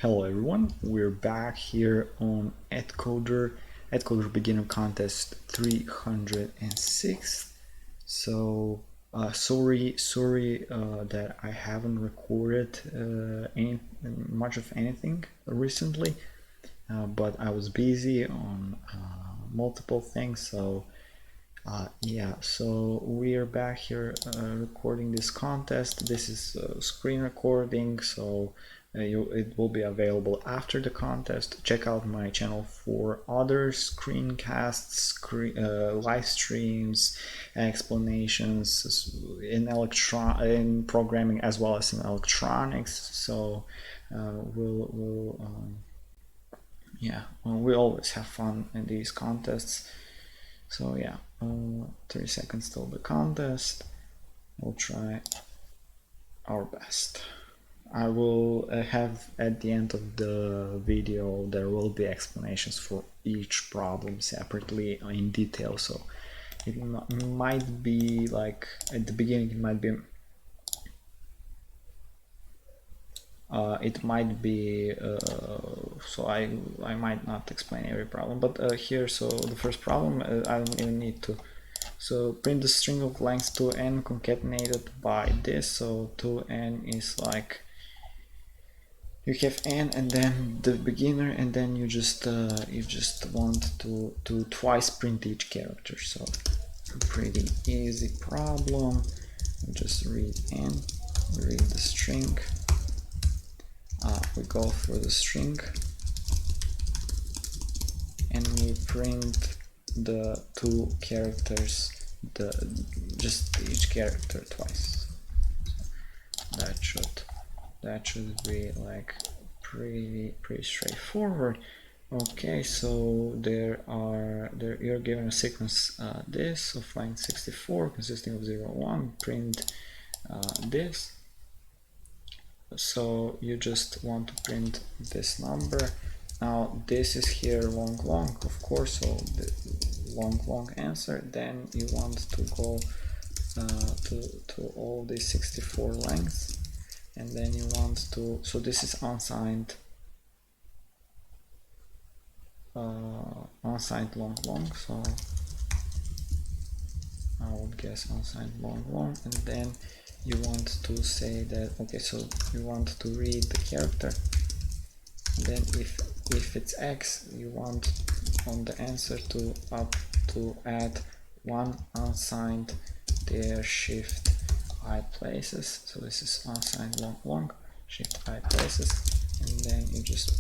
Hello everyone, we're back here on AtCoder Beginner Contest 306. So sorry that I haven't recorded much of anything recently, but I was busy on multiple things. So yeah, so we are back here recording this contest. This is screen recording, so it will be available after the contest. Check out my channel for other screencasts, live streams, explanations in programming as well as in electronics. So we always have fun in these contests. So yeah, 3 seconds till the contest. We'll try our best. I will have at the end of the video, there will be explanations for each problem separately in detail. So it might be like at the beginning, it might be so I might not explain every problem, but here, so the first problem, I don't even need to. So print the string of length 2n concatenated by this. So 2n is like, you have n and then the beginner, and then you just want to twice print each character. So pretty easy problem. Just read n, read the string. We go for the string and we print the two characters, just each character twice. That should be like pretty straightforward. Okay, so you're given a sequence this of line 64 consisting of 0, 1, print this. So you just want to print this number. Now this is here long, of course, so the long answer. Then you want to go to all these 64 lengths, and then you want to, so this is unsigned long, so I would guess unsigned long, and then you want to say that, okay, so you want to read the character, and then if it's x, you want on the answer to add one unsigned there shift I places. So this is unsigned long, shift I places, and then you just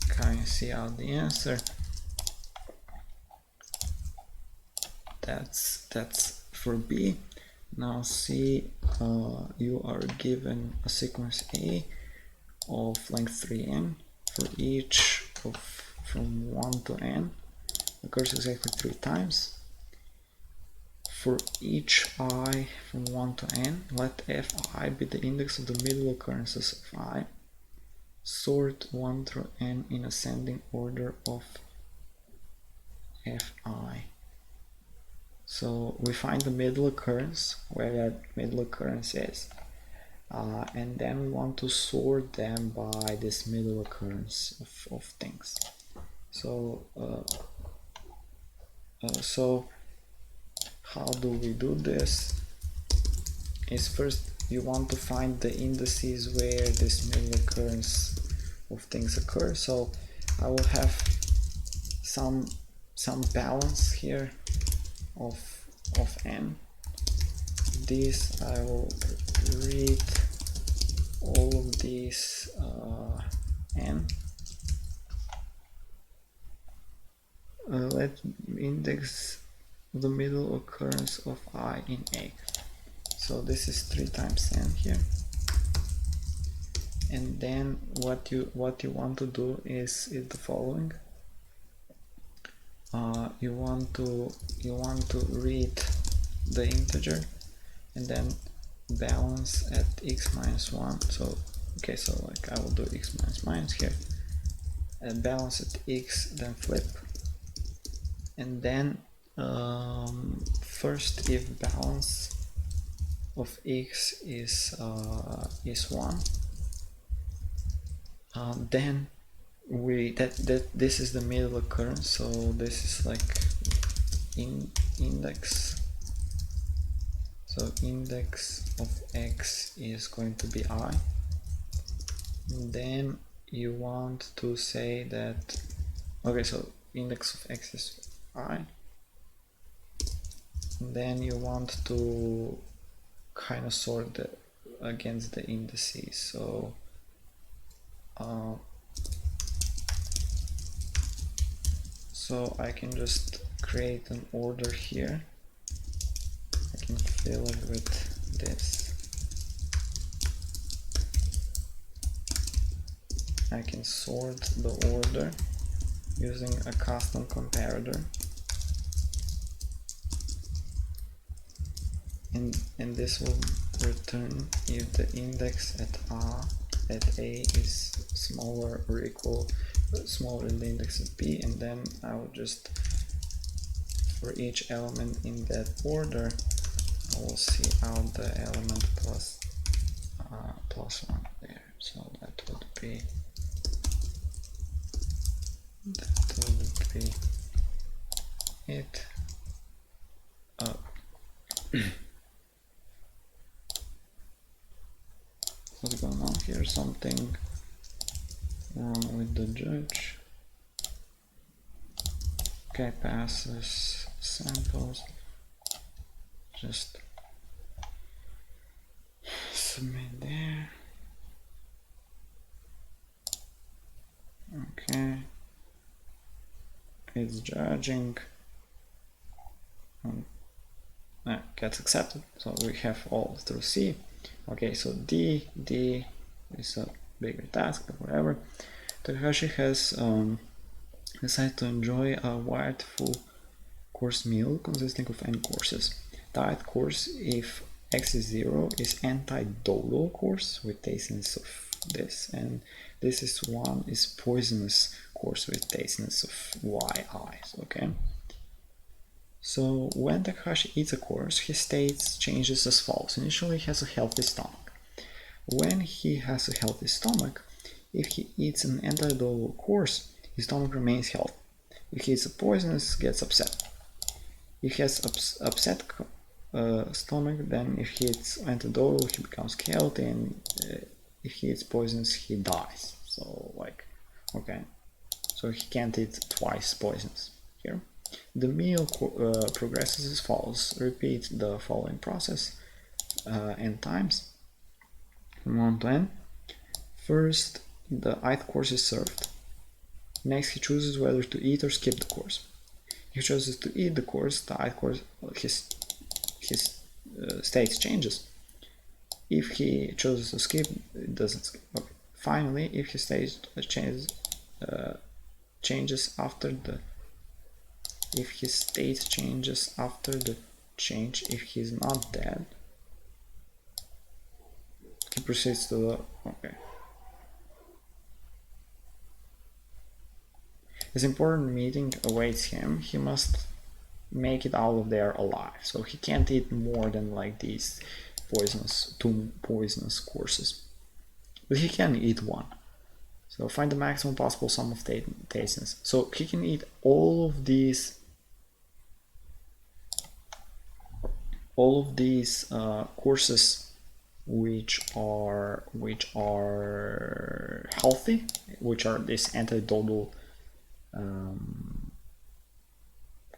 kind of see out the answer. That's for B. Now C, you are given a sequence A of length 3n for each of from 1 to n, occurs exactly 3 times. For each I from 1 to n, let fi be the index of the middle occurrences of I. Sort 1 through n in ascending order of fi. So we find the middle occurrence, where that middle occurrence is, and then we want to sort them by this middle occurrence of things. So so how do we do this? Is first you want to find the indices where this middle occurrence of things occur. So I will have some balance here of n. This I will read all of these n. Let index the middle occurrence of I in A. So this is 3 times n here. And then what you want to do is the following. You want to read the integer and then balance at x minus 1. So okay, so like I will do x minus here, and balance at x, then flip, and then first if balance of x is 1, Then this is the middle occurrence, so this is like index. So index of x is going to be I. And then you want to say that, okay, so index of x is I. And then you want to kind of sort against the indices. So so I can just create an order here. I can fill it with this. I can sort the order using a custom comparator. And this will return if the index at A is smaller or equal smaller than the index of B, and then I will just, for each element in that order, I will see out the element plus 1 there. So that would be it. What's going on here? Something wrong with the judge. Okay, passes samples. Just submit there. Okay. It's judging. Gets accepted. So we have all through C. Okay, so D is a bigger task, but whatever. Takahashi has decided to enjoy a wired full course meal consisting of n courses. Diet course, if x is 0, is anti-dodal course with tastiness of this, and this is 1 is poisonous course with tastiness of yi. Okay. So when Takahashi eats a course, his state changes as follows. Initially, he has a healthy stomach. When he has a healthy stomach, if he eats an anti-dodal course, his stomach remains healthy. If he eats a poisonous, gets upset. If he has upset stomach, then if he eats anti-dodal, he becomes healthy, and if he eats poisonous, he dies. So like, okay, so he can't eat twice poisonous here. The meal progresses as follows. Repeat the following process n times from 1 to n. First, the ith course is served. Next, he chooses whether to eat or skip the course. If he chooses to eat the course, the ith course, his state changes. If he chooses to skip, it doesn't skip. Okay. Finally, if his state changes after the change, if he's not dead, he proceeds to the, okay. His important meeting awaits him. He must make it out of there alive. So he can't eat more than like these two poisonous courses. But he can eat 1. So find the maximum possible sum of tastiness. So he can eat all of these courses which are healthy, which are this anti-dodal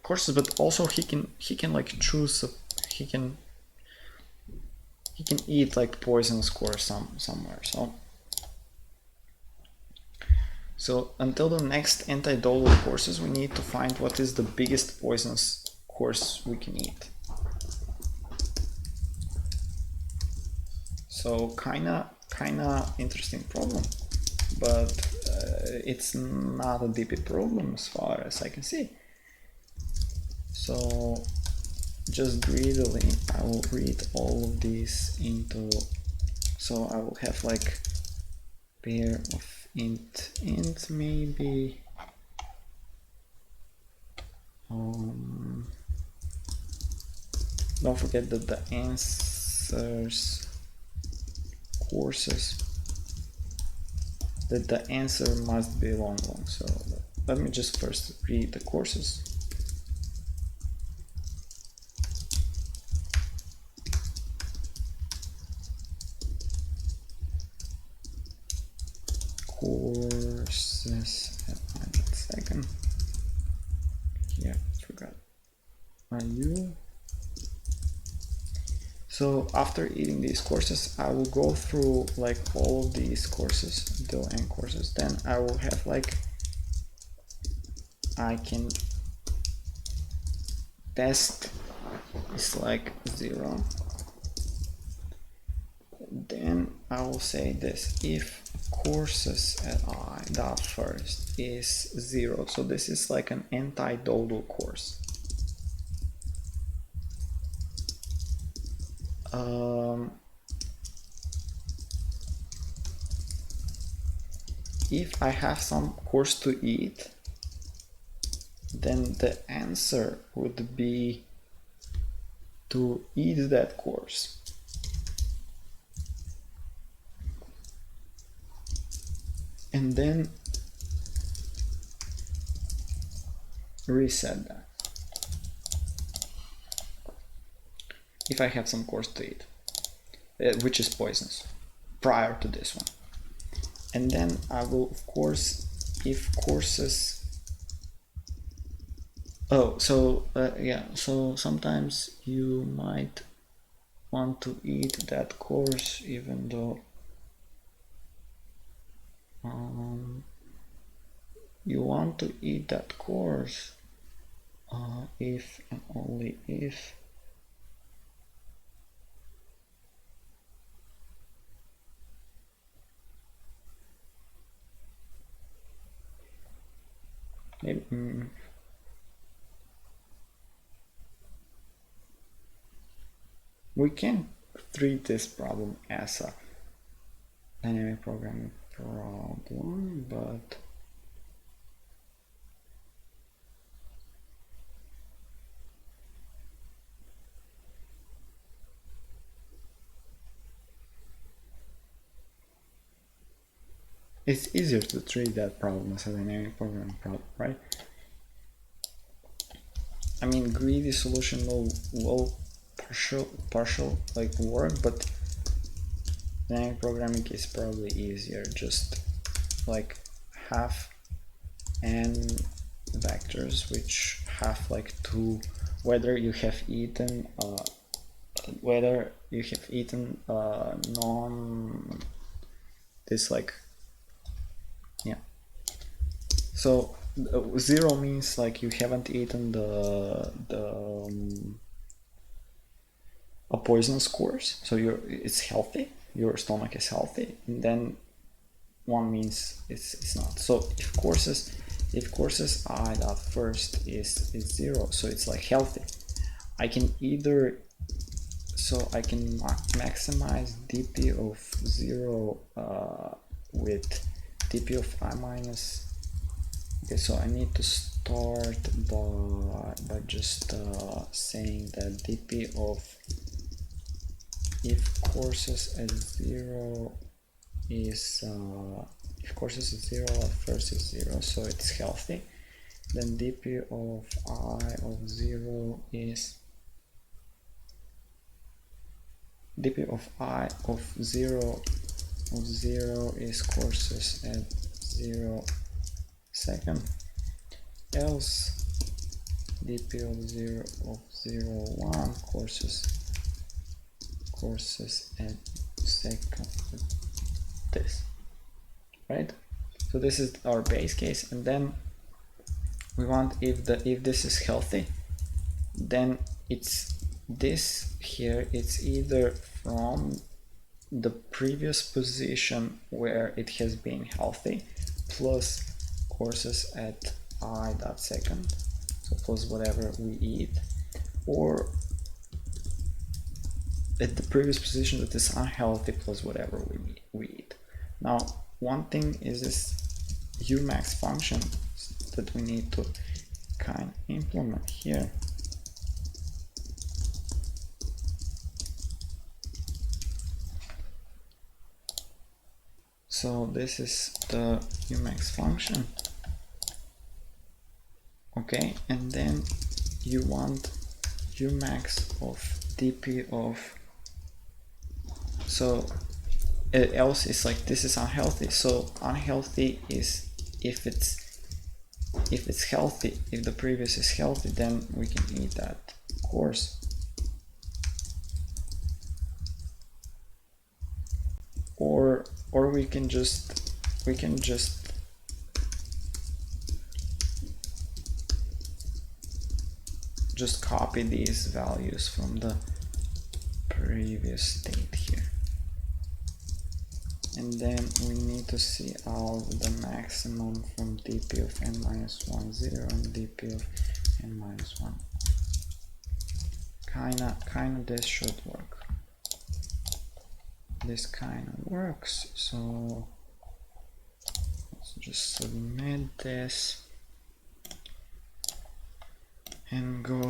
courses, but also he can like choose he can eat like poisonous course somewhere. So until the next anti-dodal courses, we need to find what is the biggest poisonous course we can eat. So kinda interesting problem, but it's not a DP problem as far as I can see. So just greedily, I will read all of these into, so I will have like pair of int maybe, don't forget that the answers courses that the answer must be long. So let me just first read the courses. Courses, second. Yeah, forgot. Are you? So after eating these courses, I will go through like all of these courses until end courses. Then I will have like, I can test is like 0. Then I will say this: if courses at I dot first is 0, so this is like an anti-doodle course. If I have some course to eat, then the answer would be to eat that course. And then reset that. If I have some course to eat, which is poisonous, prior to this one. And then I will, of course, if courses, yeah, so sometimes you might want to eat that course even though you want to eat that course if and only if maybe, we can treat this problem as a dynamic programming problem, but it's easier to treat that problem as a dynamic programming problem, right? I mean, greedy solution will partial like work, but dynamic programming is probably easier. Just like have n vectors which have like two, whether you have eaten non this like, yeah, so 0 means like you haven't eaten a poisonous course, so it's healthy, your stomach is healthy. And then 1 means it's not. So if courses I dot first is 0, so it's like healthy, I can either, so I can maximize dp of 0 with dp of I minus. Okay, so I need to start by just saying that dp of, if courses at 0 is if courses at 0 at first is 0, so it's healthy, then dp of I of 0 is dp of I of 0 is courses at 0 second, else dp of 0 1 courses at second, this, right? So this is our base case, and then we want, if this is healthy, then it's this here, it's either from the previous position where it has been healthy plus courses at I dot second, so plus whatever we eat, or at the previous position that is unhealthy plus whatever we eat. Now, one thing is this umax function that we need to kind of implement here. So this is the Umax function. Okay, and then you want Umax of dp of, so else is like this is unhealthy. So unhealthy is if it's healthy. If the previous is healthy, then we can eat that, of course. Or we can just copy these values from the previous state here. And then we need to see out the maximum from dp of n minus 1, 0 and dp of n minus 1. Kinda this should work. This kinda works, so let's just submit this and go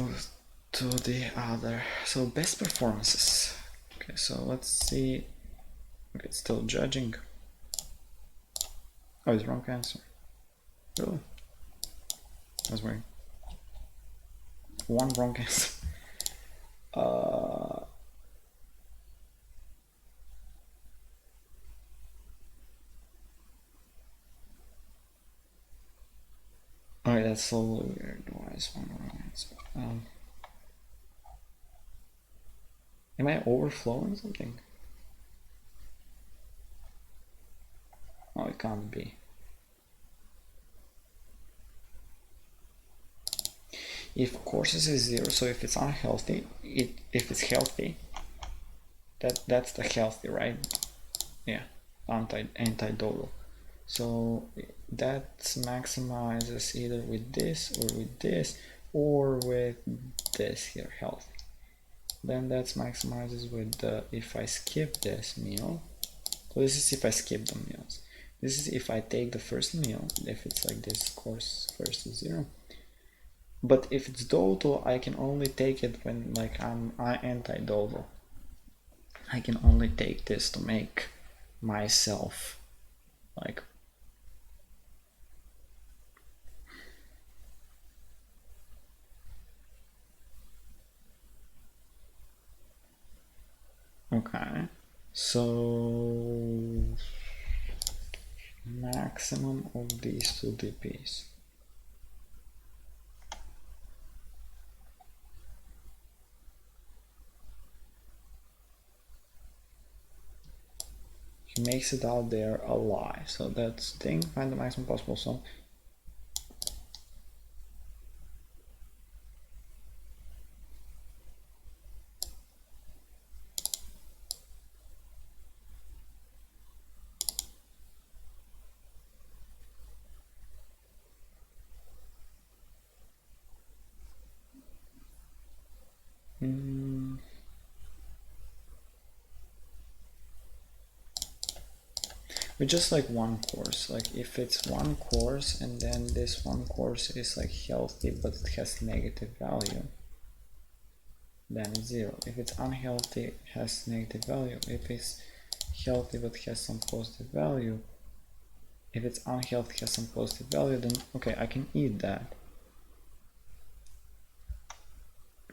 to the other. So best performances. Okay, so let's see. Okay, it's still judging. Oh, it's wrong answer. Really? That's weird. One wrong answer. Alright, that's so weird. Why is one wrong answer? Am I overflowing something? Oh, it can't be. If courses is 0, so if it's unhealthy, if it's healthy, that's the healthy, right? Yeah, anti-dolo. So that maximizes either with this or with this here, healthy. Then that maximizes with the, if I skip this meal. So this is if I skip the meals. This is if I take the first meal, if it's like this, course first is 0. But if it's dodo, I can only take it when like I'm anti-dodo. I can only take this to make myself like okay. So maximum of these two dps. He makes it out there alive. So that's the thing, find the maximum possible sum. With just like one course, like if it's one course and then this one course is like healthy but it has negative value, then it's 0. If it's unhealthy, it has negative value. If it's healthy but has some positive value, if it's unhealthy, has some positive value, then okay, I can eat that.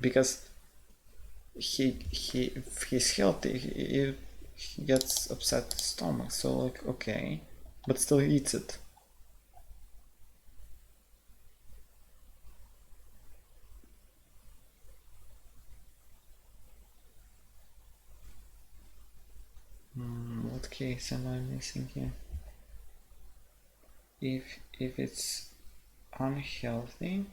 Because if he's healthy, he gets upset stomach, so like okay, but still he eats it. What case am I missing here? If it's unhealthy,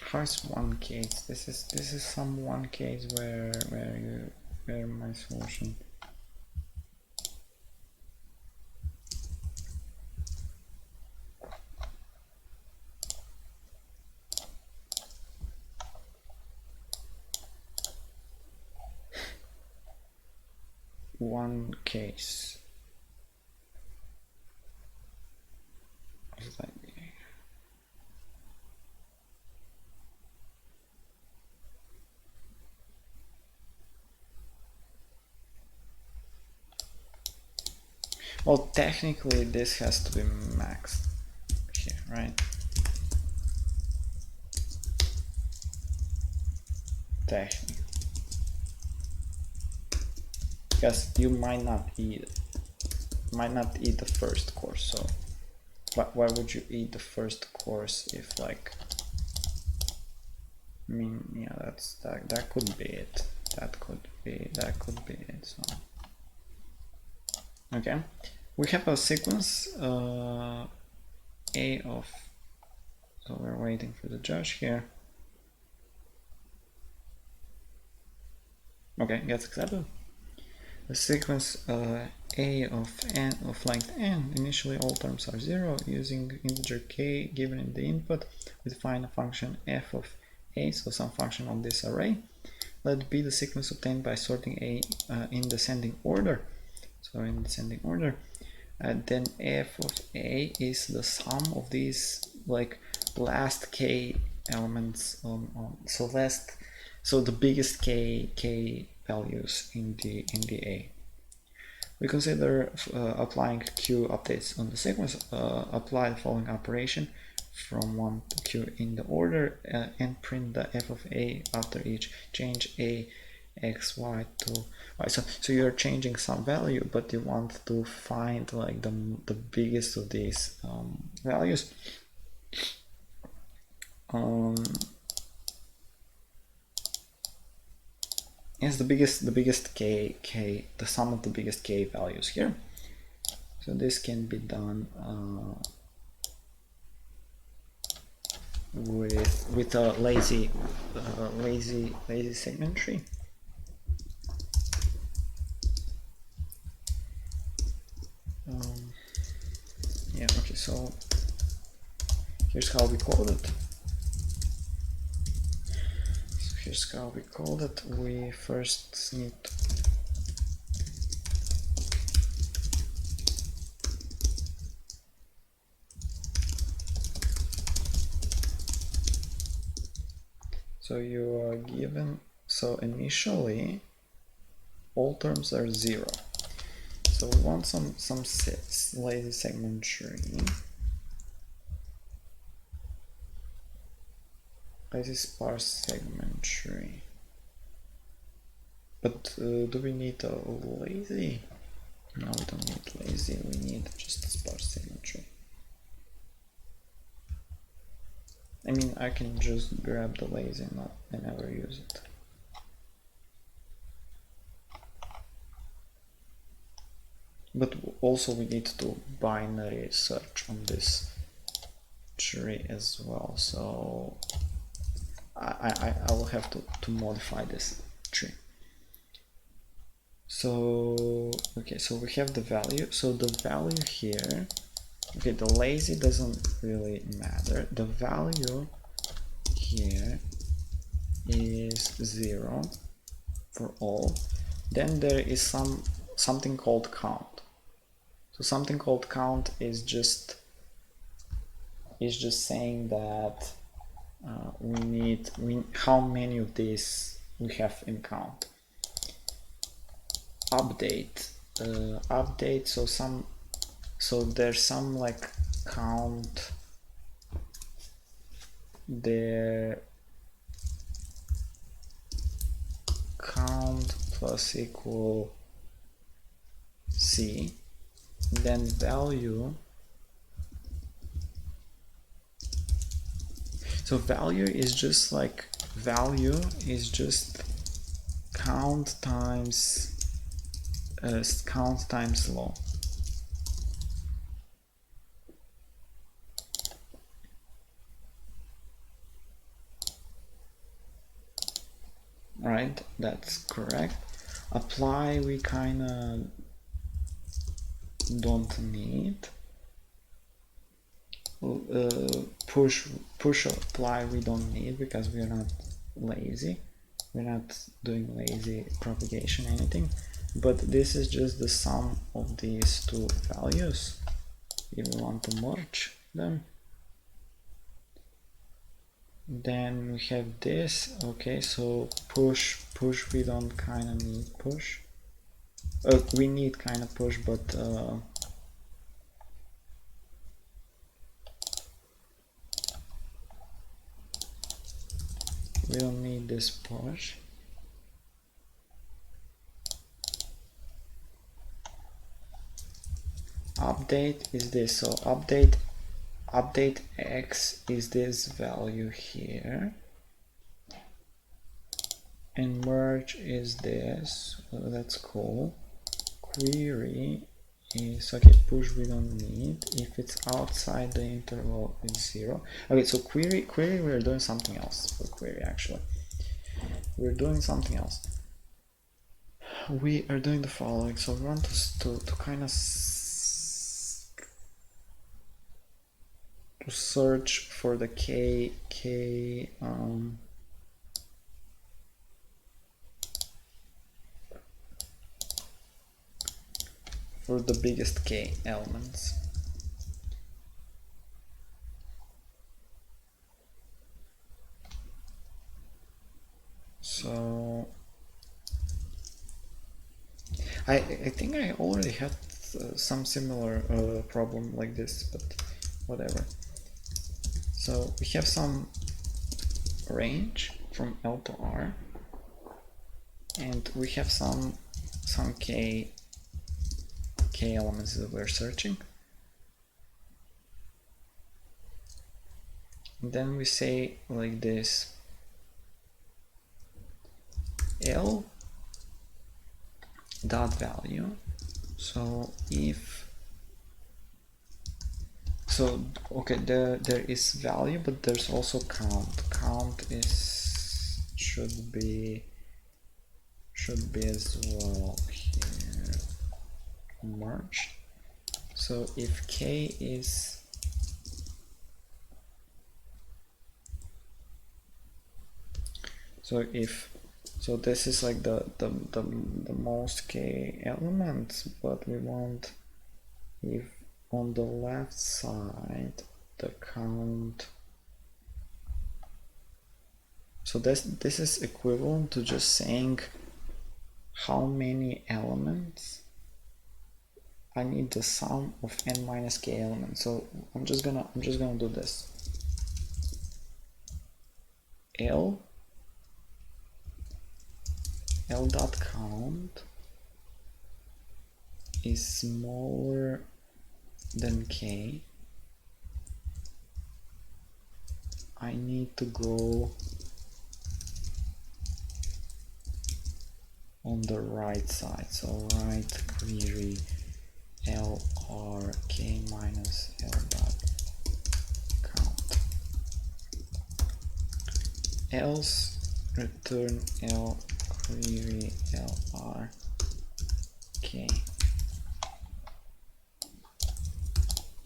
how's one case? This is some one case where my solution. One case. Well, technically this has to be maxed here, right? Technically. Because you might not eat the first course, so why would you eat the first course if, like, I mean, yeah, that could be it. That could be it. So okay, we have a sequence A of, so we're waiting for the judge here. Okay, gets accepted. The sequence A of n of length n, initially all terms are 0, using integer k given in the input, we define a function f of a, so some function on this array. Let B the sequence obtained by sorting A in descending order. So in descending order, then f of A is the sum of these, like, last k elements so the biggest k values in the A. We consider applying Q updates on the sequence. Apply the following operation from 1 to Q in the order and print the f of A after each change A x y to y. So you're changing some value, but you want to find, like, the biggest of these values. Yes, the biggest k, the sum of the biggest k values here. So this can be done with a lazy segment tree. Yeah, okay, so here's how we code it. Here's how we code it. We first need so you are given, so initially all terms are 0. So we want some lazy segment tree. Lazy sparse segment tree. But do we need a lazy? No, we don't need lazy, we need just a sparse segment tree. I mean, I can just grab the lazy and never use it. But also we need to binary search on this tree as well, so I will have to modify this tree. So okay, so we have the value. So the value here, okay, the lazy doesn't really matter. The value here is 0 for all. Then there is something called count. So something called count is just saying that how many of these we have in count. Update, so there's some, like, count there, count plus equal C, then value. So value is just count times low. right? That's correct. Apply we kind of don't need. Push apply we don't need because we're not lazy. We're not doing lazy propagation anything. But this is just the sum of these two values. If we want to merge them, then we have this. Okay, so push we don't kind of need push. We need kind of push, but we don't need this push. Update is this, so update x is this value here, and merge is this. That's cool. Query is okay. Push we don't need. If it's outside the interval, it's 0. Okay, so query we're doing something else for query. Actually, we're doing something else. We are doing the following. So we want to kind of to search for the k for the biggest k elements. So I think I already had some similar problem like this, but whatever. So we have some range from L to R, and we have some k elements that we're searching. And then we say like this: L dot value. So if so, okay, there is value, but there's also count. Count is should be as well here merged. So if k is so this is like the most k elements, but we want if on the left side the count. So this is equivalent to just saying how many elements I need the sum of n minus k elements. So I'm just gonna do this. L dot count is smaller than k. I need to go on the right side, so right query L R k minus L dot count, else return L query L R k.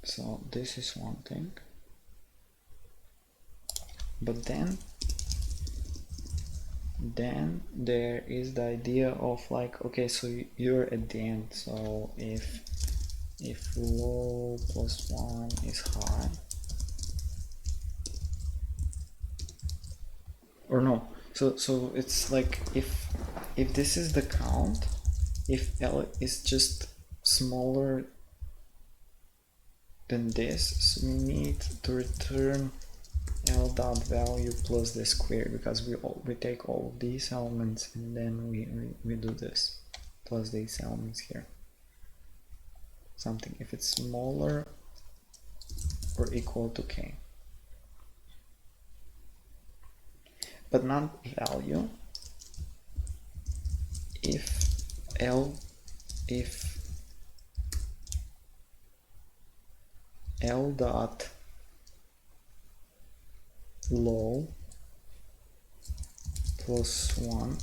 So this is one thing, but then there is the idea of like, okay, so you're at the end, so if low plus 1 is high, or no, so it's like if this is the count, if L is just smaller than this, so we need to return L dot value plus this query, because we take all of these elements and then we do this plus these elements here. Something if it's smaller or equal to k, but not value. If L dot plus 1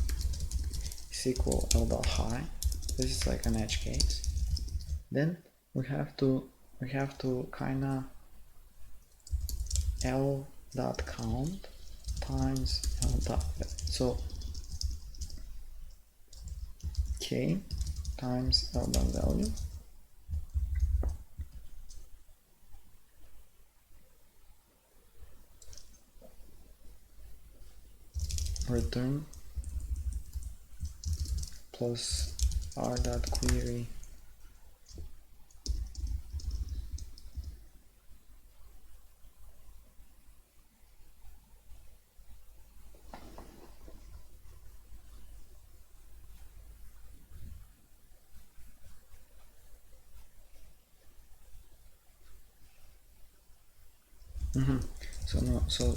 is equal L dot high. This is like an edge case. Then we have to kinda L dot count times L dot, so K times L dot value return plus R dot query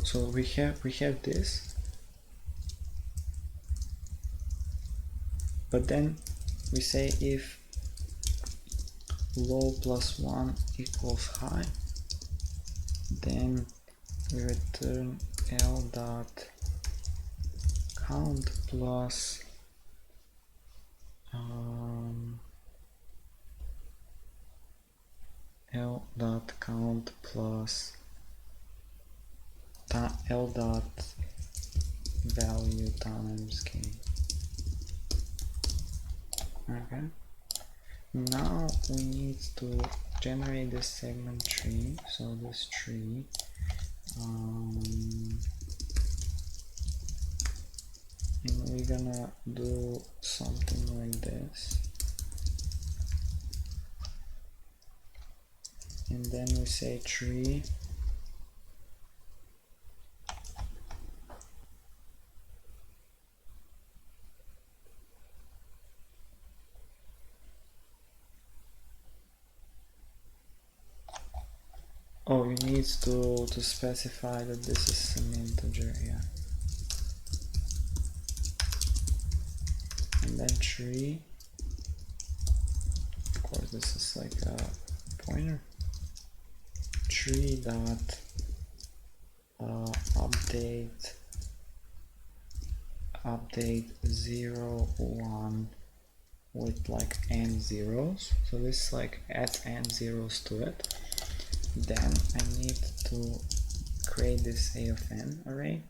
So we have this, but then we say if low plus 1 equals high, then we return L dot count plus L dot count plus L dot value times K. Okay. Now we need to generate this segment tree. So this tree, and we're gonna do something like this. And then we say tree you need to specify that this is an integer, yeah. And then tree, of course this is like a pointer, tree dot update 0 1 with like n zeros, so this like adds n zeros to it. Then I need to create this a of n array,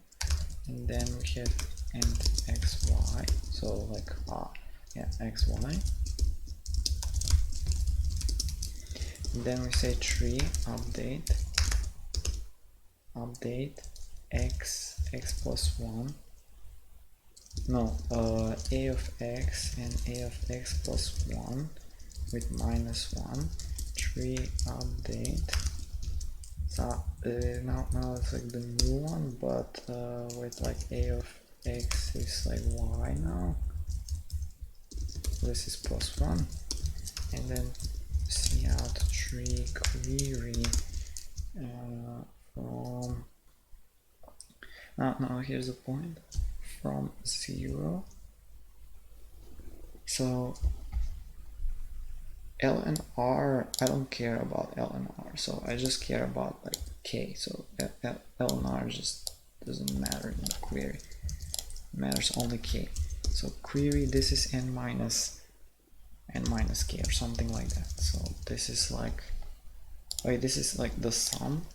and then we have int xy, so like xy, and then we say tree update x plus 1, no, a of x and a of x plus 1 with -1, tree update. So now it's like the new one, but with like a of x is like y now. This is +1, and then cout tree query from now here's the point, from 0. So L and R, I don't care about L and R, so I just care about like K. So L and R just doesn't matter in the query. It matters only K. So query, this is n minus K or something like that. So this is like, wait, this is like the sum.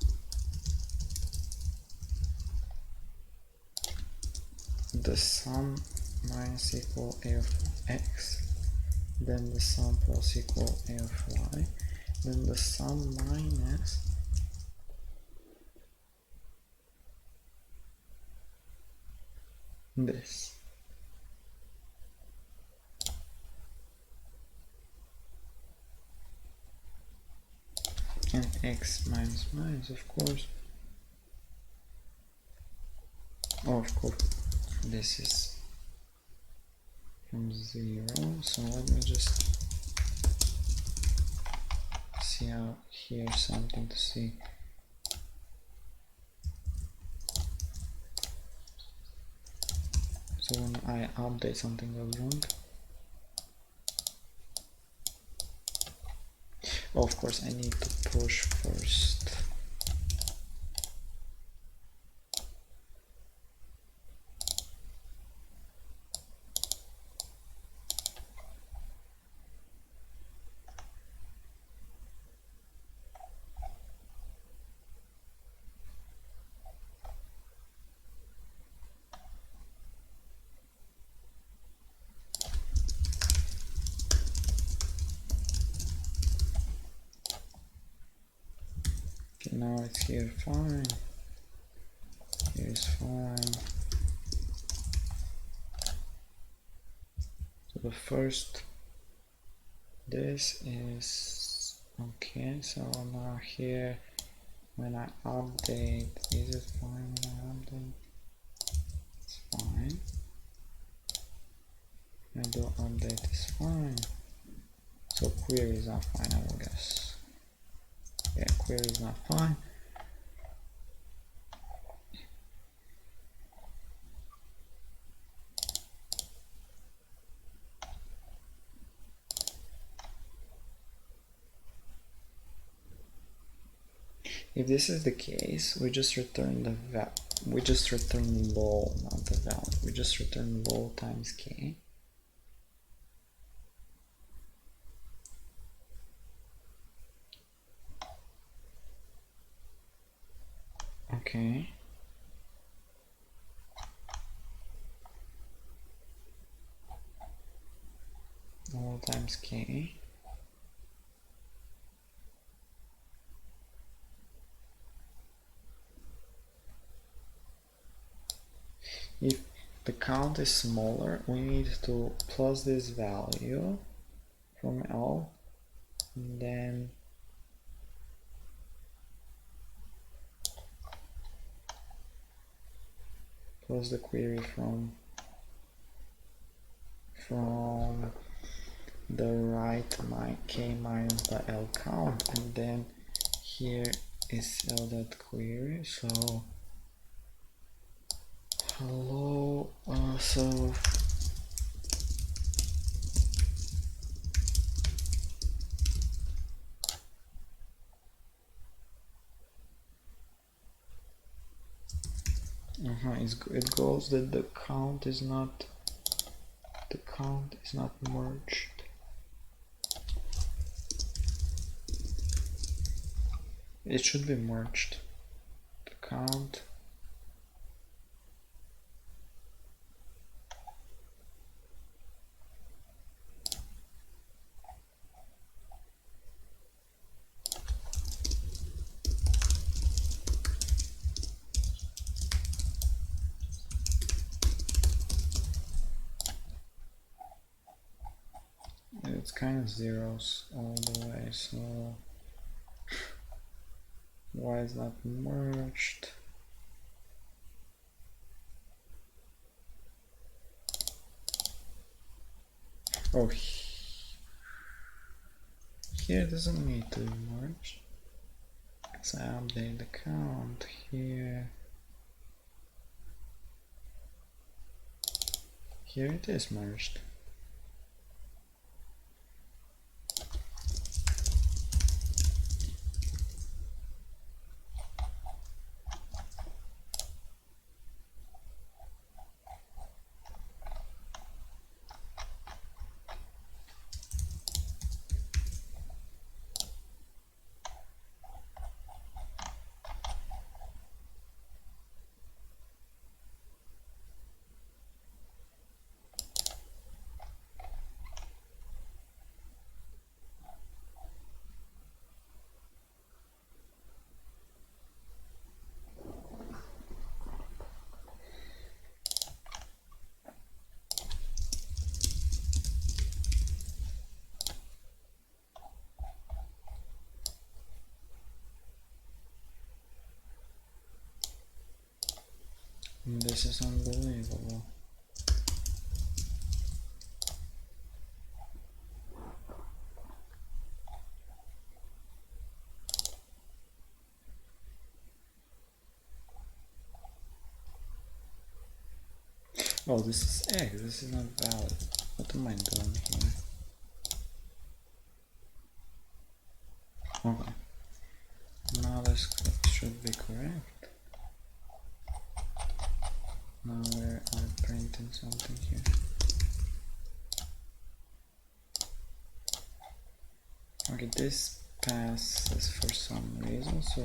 The sum minus equal a of x. Then the sum plus equal a of y, then the sum minus this. And x minus minus, of course. Oh, of course, this is from 0, so let me just see out here something to see. So when I update, something goes wrong. Oh, of course I need to push first. Now it's here fine. Here is fine. So the first, this is okay. So now here, when I update, is it fine when I update? It's fine. I do update, it's fine. So query is not fine, I will guess. Yeah, query is not fine. If this is the case, we just return the we just return low, not the value. We just return low times k. Okay. Low times k. If the count is smaller, we need to plus this value from L, and then plus the query from the right k minus the L count, and then here is L dot query. So hello, so it goes that the count is not merged. It should be merged. The count. It's kind of zeros all the way, so why is that merged? Oh, here it doesn't need to be merged. So I update the count here. Here it is merged. This is unbelievable. Oh, this is X, this is not valid. What am I doing here? Okay. Now this should be correct. Now we're printing something here. Okay, this passes for some reason, so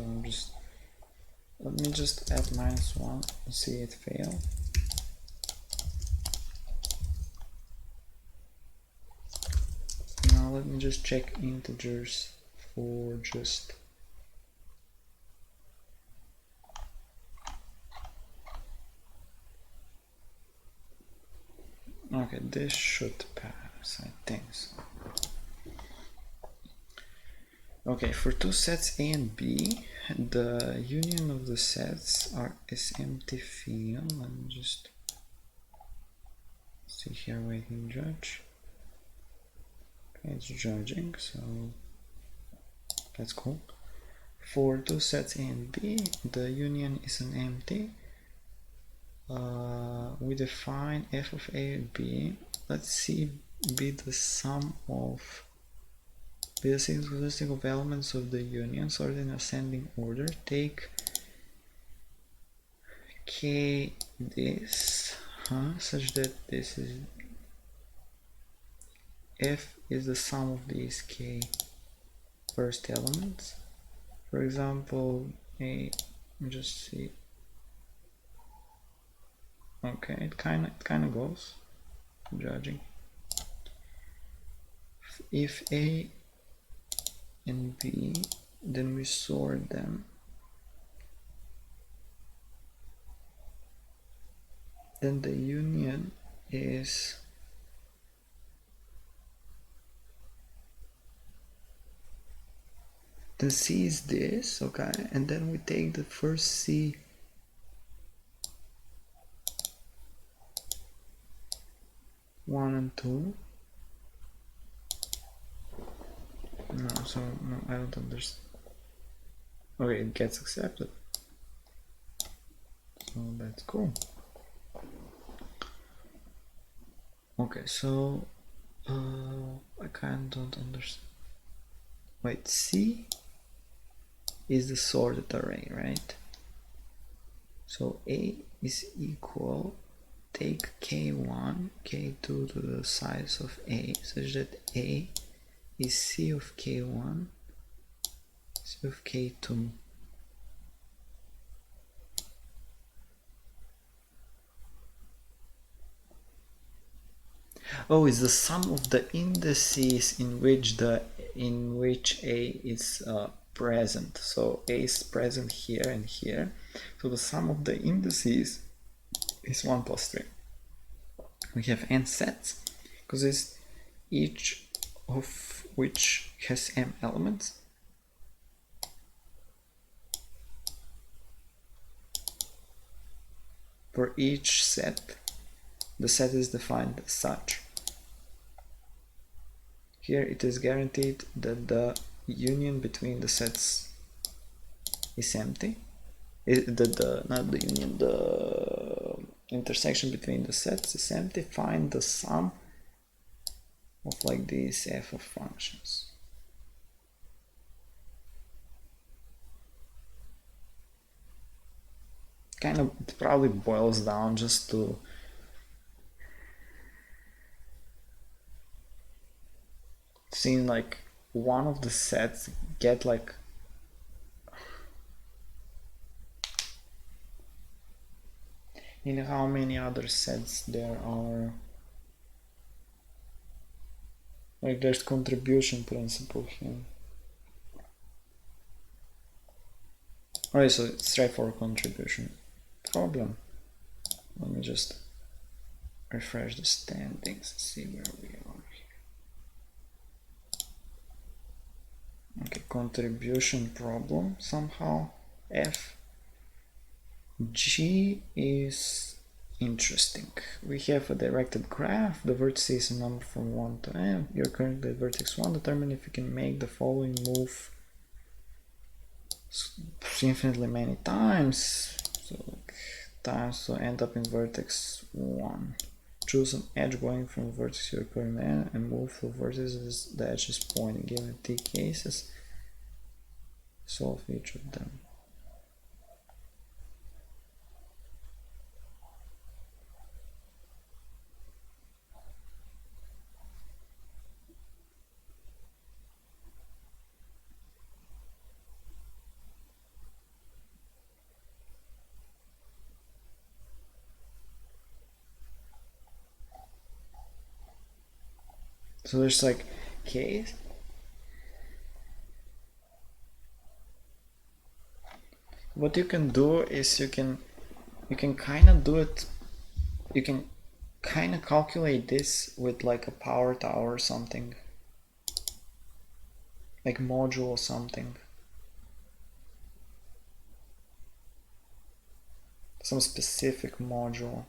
let me just add -1 and see it fail. Now let me just check integers for just Okay, this should pass, I think so. Okay, for two sets A and B, the union of the sets is empty field. Let me just see here, waiting judge. Okay, it's judging, so that's cool. For two sets A and B, the union is an empty. We define f of A and B. Let's see, be the sum of the sequence of elements of the union sorted in ascending order. Take k this such that this is f is the sum of these k first elements. For example, just see. Okay, it kind of goes judging. If A and B, then we sort them. Then the union is the C is this, okay, and then we take the first C one and two. No, so no, I don't understand. Okay, it gets accepted. So that's cool. Okay, so I kind of don't understand. Wait, C is the sorted array, right? So A is equal, take K1, K2 to the size of A, such that A is C of K1, C of K2. Oh, it's the sum of the indices in which A is present. So A is present here and here. So the sum of the indices is 1 plus 3. We have n sets because it's each of which has m elements. For each set, the set is defined as such. Here it is guaranteed that the union between the sets is empty. Not the union, the intersection between the sets is empty. Find the sum of like these f of functions. Kind of, it probably boils down just to seeing like one of the sets get like in how many other sets there are. Like there's contribution principle here. Alright, so it's straightforward contribution problem. Let me just refresh the standings and see where we are here. Okay, contribution problem somehow. F. G is interesting. We have a directed graph. The vertex is a number from 1 to n. You're currently at vertex 1. Determine if you can make the following move infinitely many times. So end up in vertex 1. Choose an edge going from vertex you're currently in and move through vertices the edge is pointing. Given t cases, solve each of them. So there's like case. What you can do is you can kind of do it. You can kind of calculate this with like a power tower or something, like module or something, some specific module.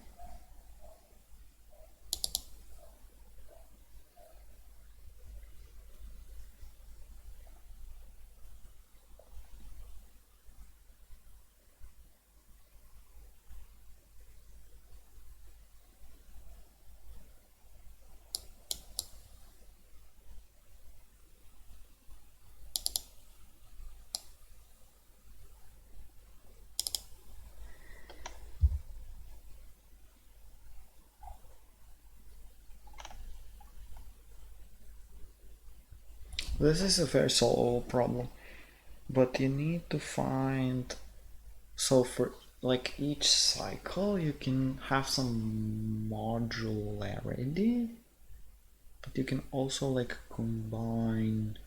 This is a very solvable problem, but you need to find, so for like each cycle you can have some modularity, but you can also like combine.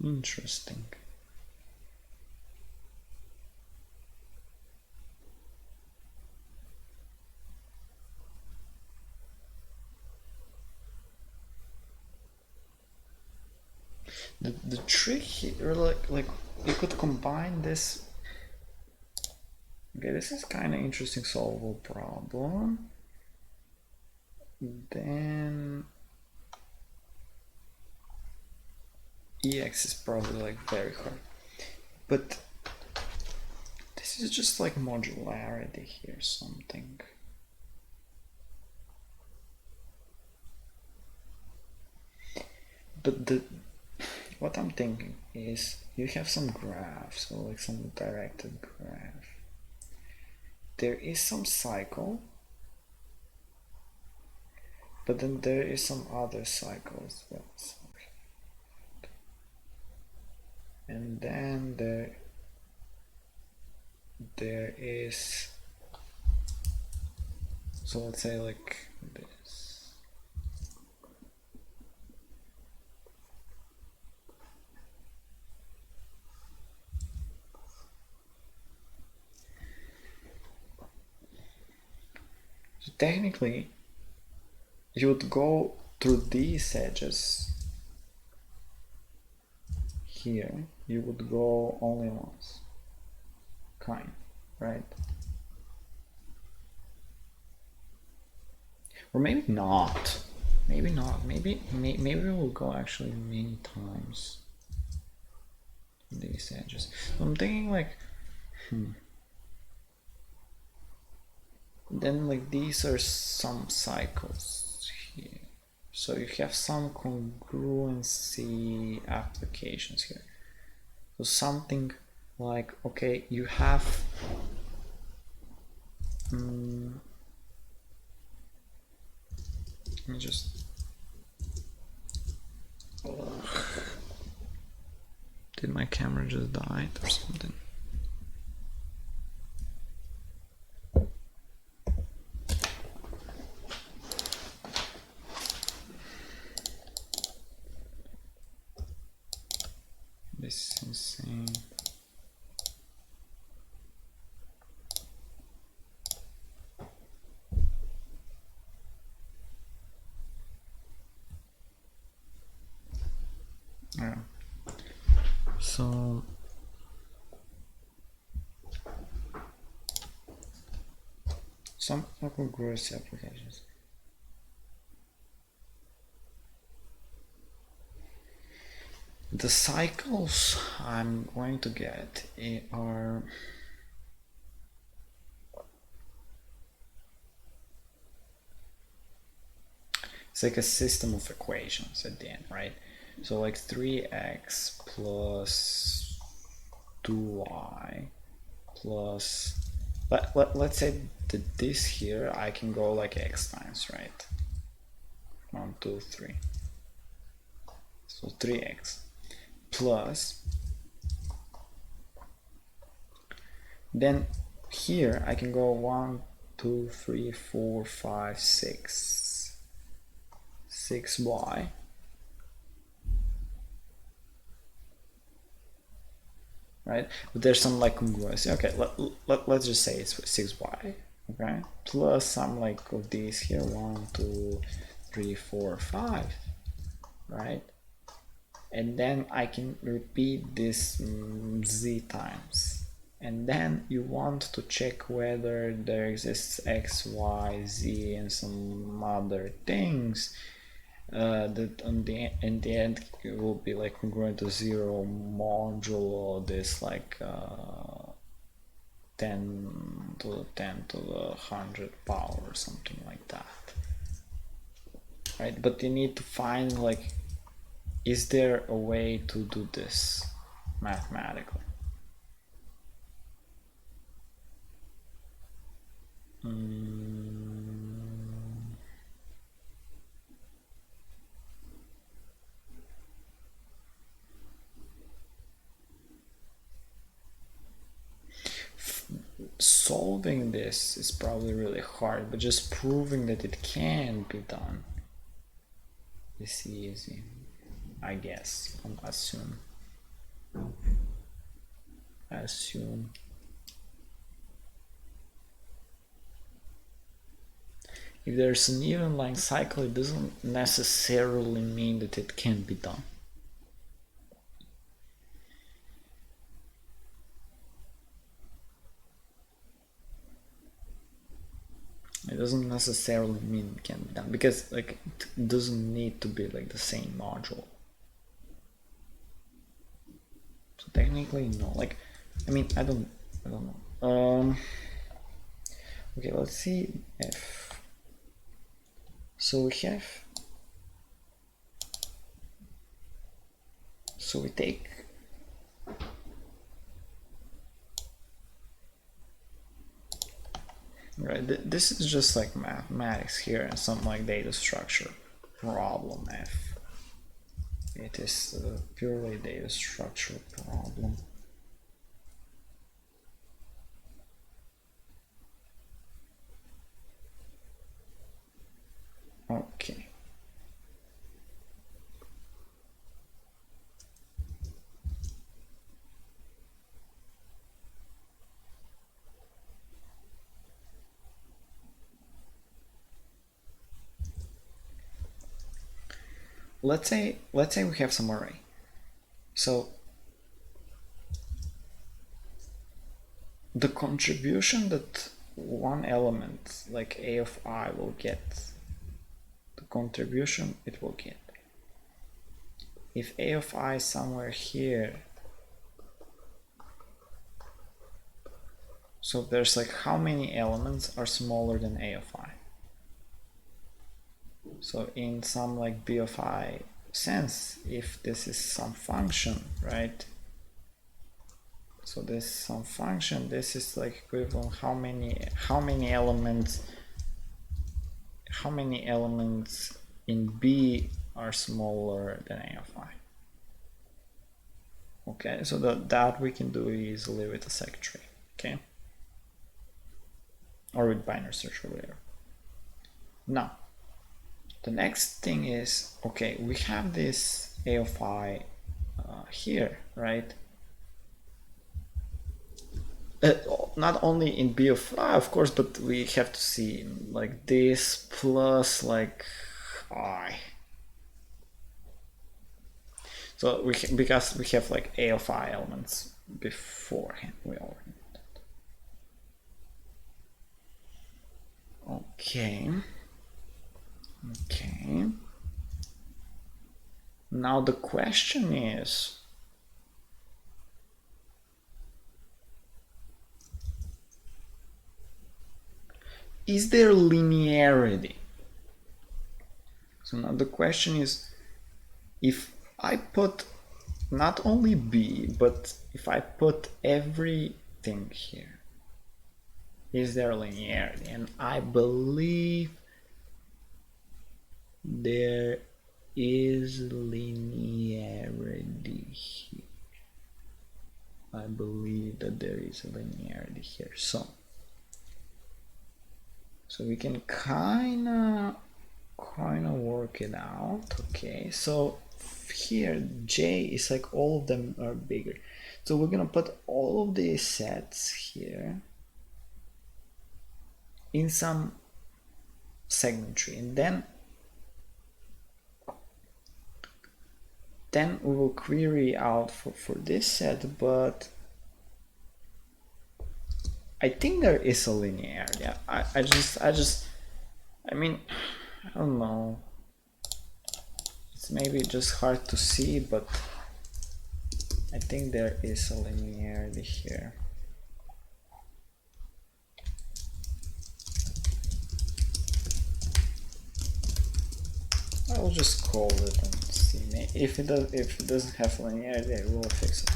Interesting. The trick here, like you could combine this. Okay, this is kind of interesting solvable problem. Then EX is probably like very hard, but this is just like modularity here, something. But what I'm thinking is you have some graph, so like some directed graph. There is some cycle, but then there is some other cycle as well. And then there is, so let's say like this. So technically you would go through these edges here, you would go only once, kind, right? Or maybe not. Maybe not. Maybe we'll go actually many times these edges. So I'm thinking like, then like these are some cycles here. So you have some congruency applications here. So something like, okay, you have let me just, did my camera just die or something? This is insane. Yeah. So some congruency applications. The cycles I'm going to get are it's like a system of equations at the end, right? So like 3x plus 2y plus, let's say that this here I can go like x times, right? 1, 2, 3. So 3x plus, then here I can go 1, 2, 3, 4, 5, 6, 6y right? But there's some like congruency. Okay, let's just say it's 6y, okay, plus some like of these here, 1, 2, 3, 4, 5, right? And then I can repeat this z times. And then you want to check whether there exists x, y, z, and some other things that in the end it will be like congruent to 0 modulo this like 10 to the 10 to the 100 power or something like that, right? But you need to find like, is there a way to do this mathematically? Solving this is probably really hard, but just proving that it can be done is easy, I guess. Assume. If there's an even line cycle, it doesn't necessarily mean that it can be done. It doesn't necessarily mean it can be done, because like it doesn't need to be like the same module. So technically no, like I mean I don't know. Okay, let's see if so we take right, this is just like mathematics here and some like data structure problem f. It is a purely data structure problem. Okay. Let's say we have some array. So the contribution that one element like a of I will get, the contribution it will get. If a of I is somewhere here, so there's like how many elements are smaller than a of I? So in some like b of I sense, if this is some function, right? So this is some function, this is like equivalent how many elements in B are smaller than a of I. Okay, so that we can do easily with a sec tree, okay? Or with binary search or whatever. Now, the next thing is, okay, we have this a of I here, right? Not only in B of I, of course, but we have to see like this plus like I. So because we have like a of I elements beforehand, we already know that. Okay. Okay. Now the question is there linearity? So now the question is, if I put not only B, but if I put everything here, is there linearity? And I believe there is linearity here. I believe that there is a linearity here. So we can kind of work it out. Okay, so here J is like all of them are bigger. So we're gonna put all of these sets here in some segment tree, and then we will query out for this set, but I think there is a linearity. I mean, I don't know. It's maybe just hard to see, but I think there is a linearity here. I'll just call it and see. If it doesn't have linearity, I will fix it.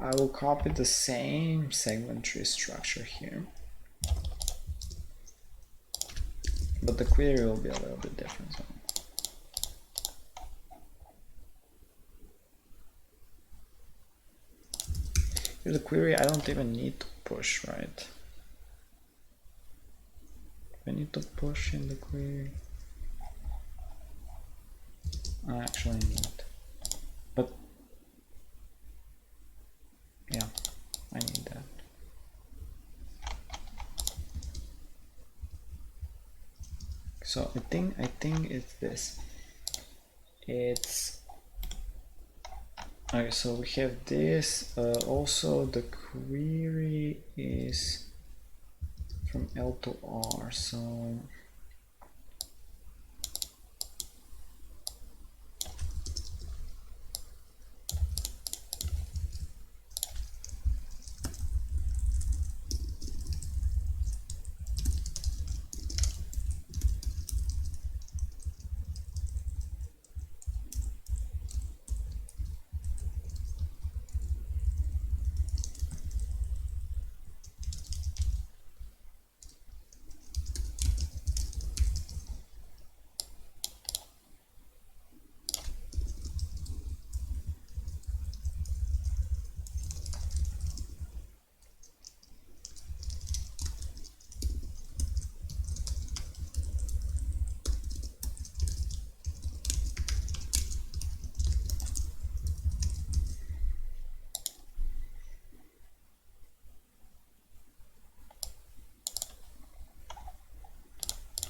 I will copy the same segment tree structure here, but the query will be a little bit different. So. Here's the query. I don't even need to push, right? I need to push in the query. I actually need, but yeah, I need that. So I think it's this. It's okay. So we have this. Also, the query is from L to R. So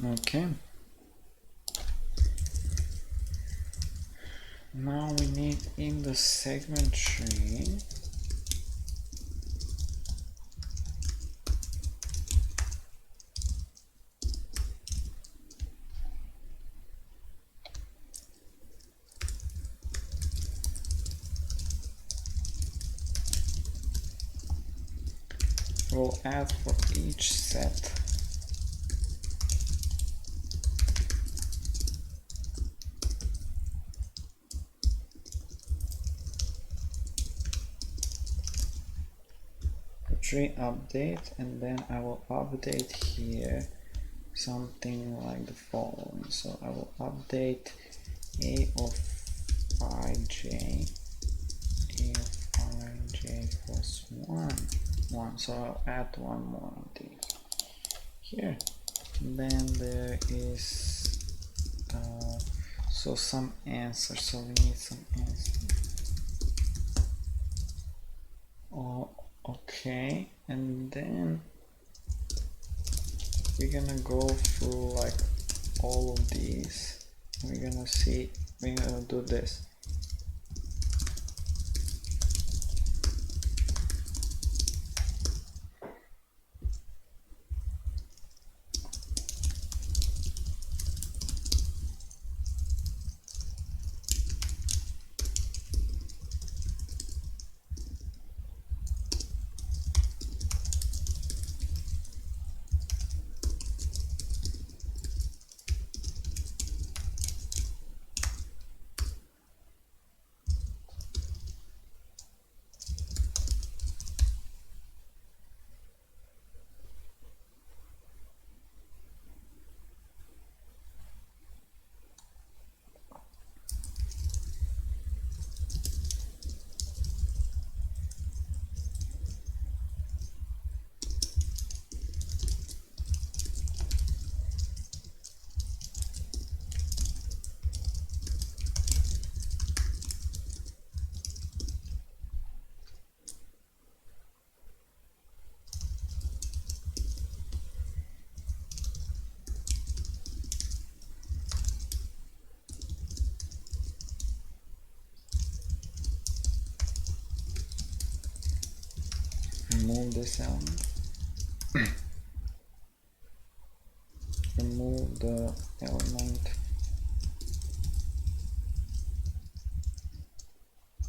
okay. Now we need in the segment tree we'll add for each set tree update, and then I will update here something like the following. So I will update a of ij, a of ij plus 1. So I'll add one more of these here. And then there is so some answer. So we need some answer. Oh, okay, and then we're gonna go through like all of these. We're gonna do this. remove this element, remove the element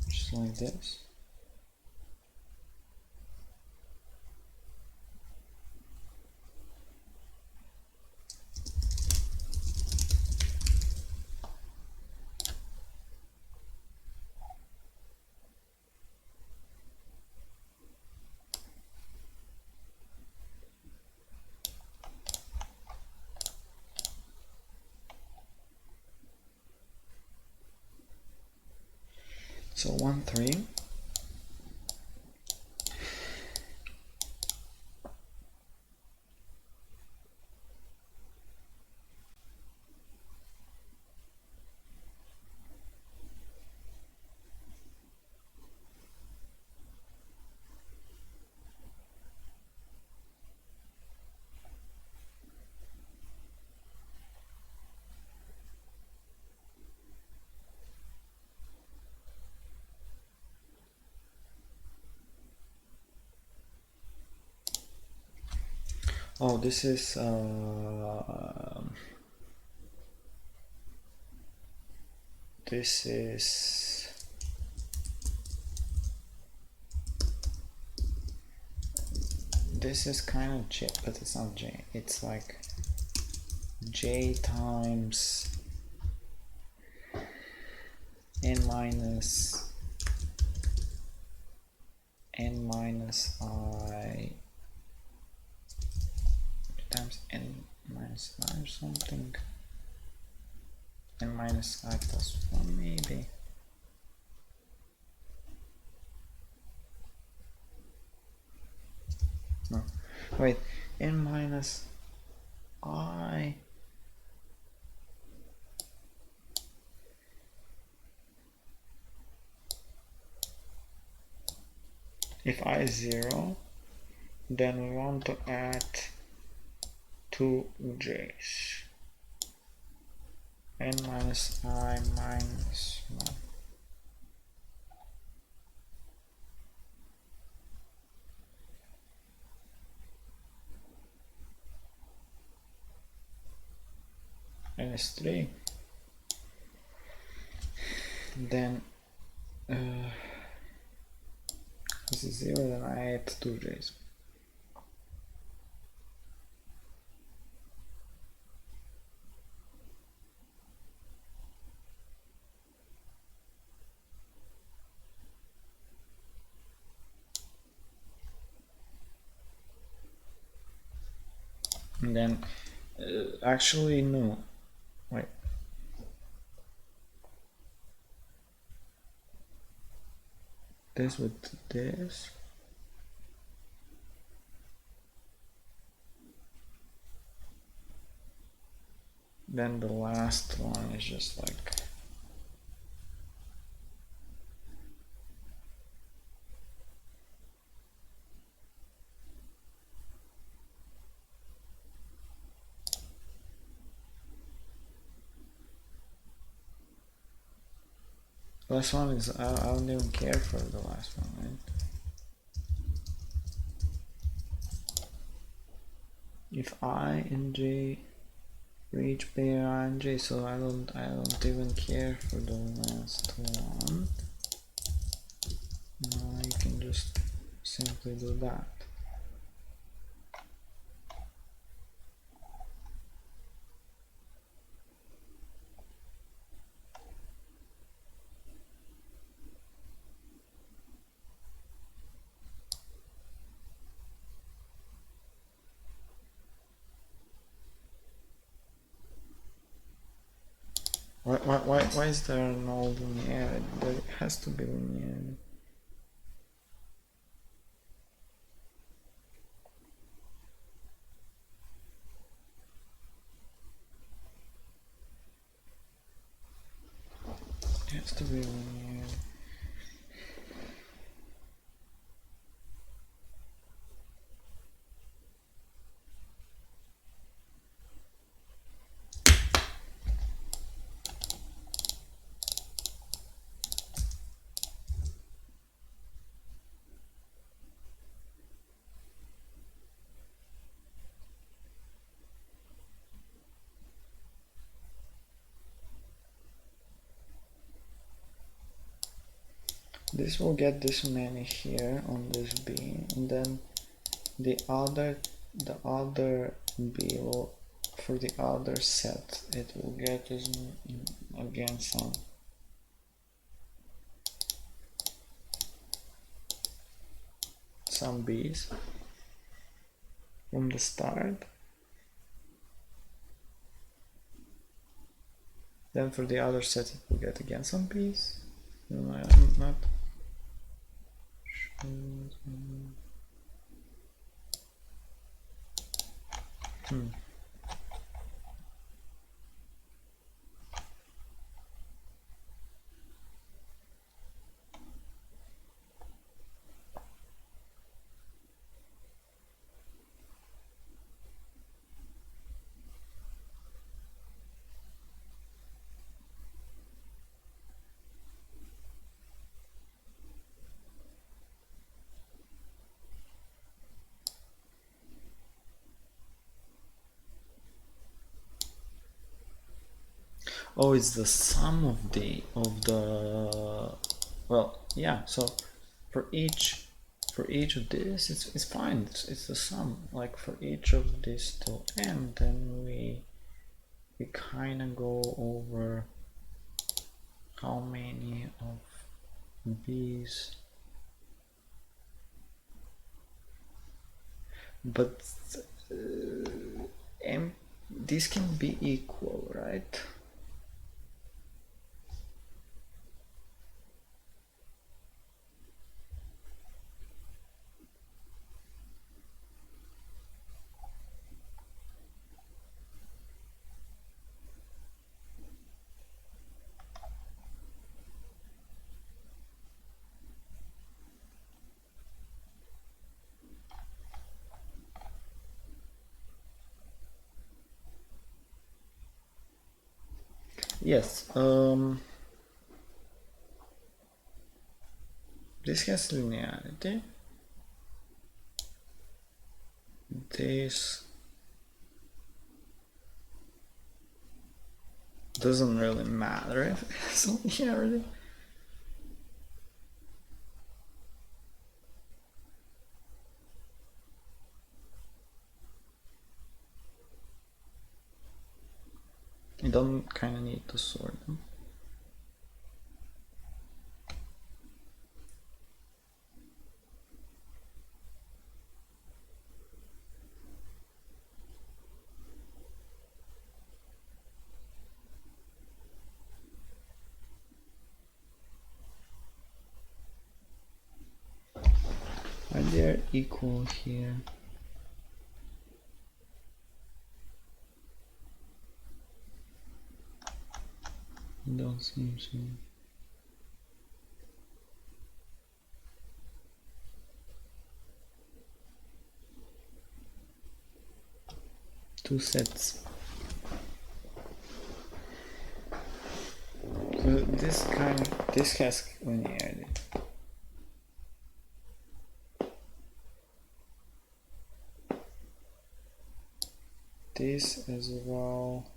just like this. So 1, 3. Oh, this is this is kind of J, but it's not J. It's like J times n minus I times n minus I or something. N minus I plus 1 maybe. No, wait, n minus I if I is 0, then we want to add 2 j's. N minus I minus 1. N is 3. Then this is 0, then I add 2 j's. And then actually no, wait, this with this, then the last one is just like last one is I don't even care for the last one, right? If I and J reach pair I and J, so I don't even care for the last one. Now you can just simply do that. Why is there no linearity? There has to be linearity. It has to be linearity. this will get this many here on this B, and then the other B will, for the other set, it will get us again some B's from the start. Then for the other set, it will get again some B's. No, I'm not sure. Oh, it's the sum of the well, yeah. So for each of this, it's fine. It's the sum. Like for each of this till n, then we kind of go over how many of these. But this can be equal, right? Yes. This has linearity. This doesn't really matter if it has linearity. You don't kind of need to sort them. Are they equal here? Don't seem so. Two sets. So this has linearity. This as well.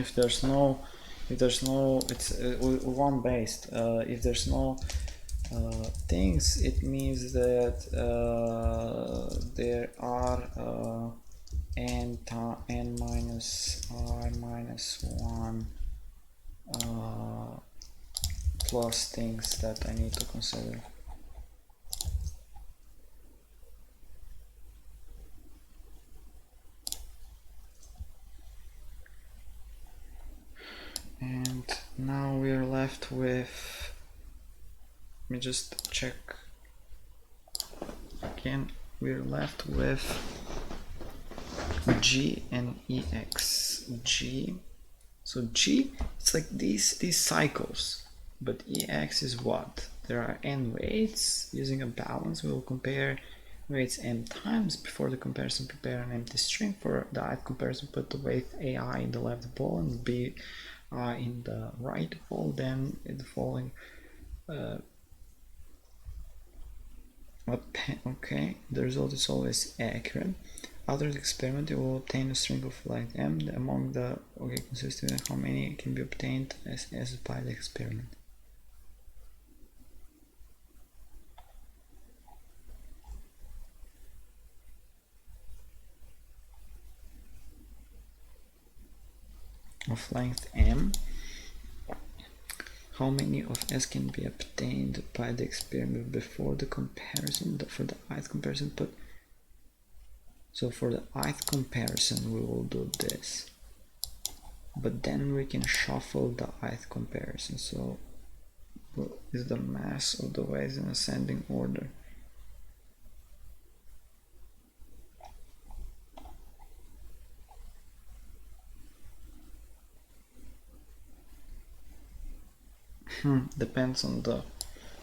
if there's no it's one based. If there's no things, it means that there are n minus I minus 1 plus things that I need to consider. And now we are left with, let me just check again, we're left with G and EX. G, so G, it's like these cycles, but EX is what? There are n weights. Using a balance, we will compare weights m times. Before the comparison, prepare an empty string. For the ith comparison, put the weight AI in the left ball and B in the right ball. Then in the following okay, the result is always accurate. After the experiment, you will obtain a string of length m. Among the consisting of how many can be obtained as by the experiment. Of length m, how many of s can be obtained by the experiment before the comparison? For the ith comparison, put. So for the ith comparison, we will do this, but then we can shuffle the ith comparison. So is the mass of the weights in ascending order. Depends on the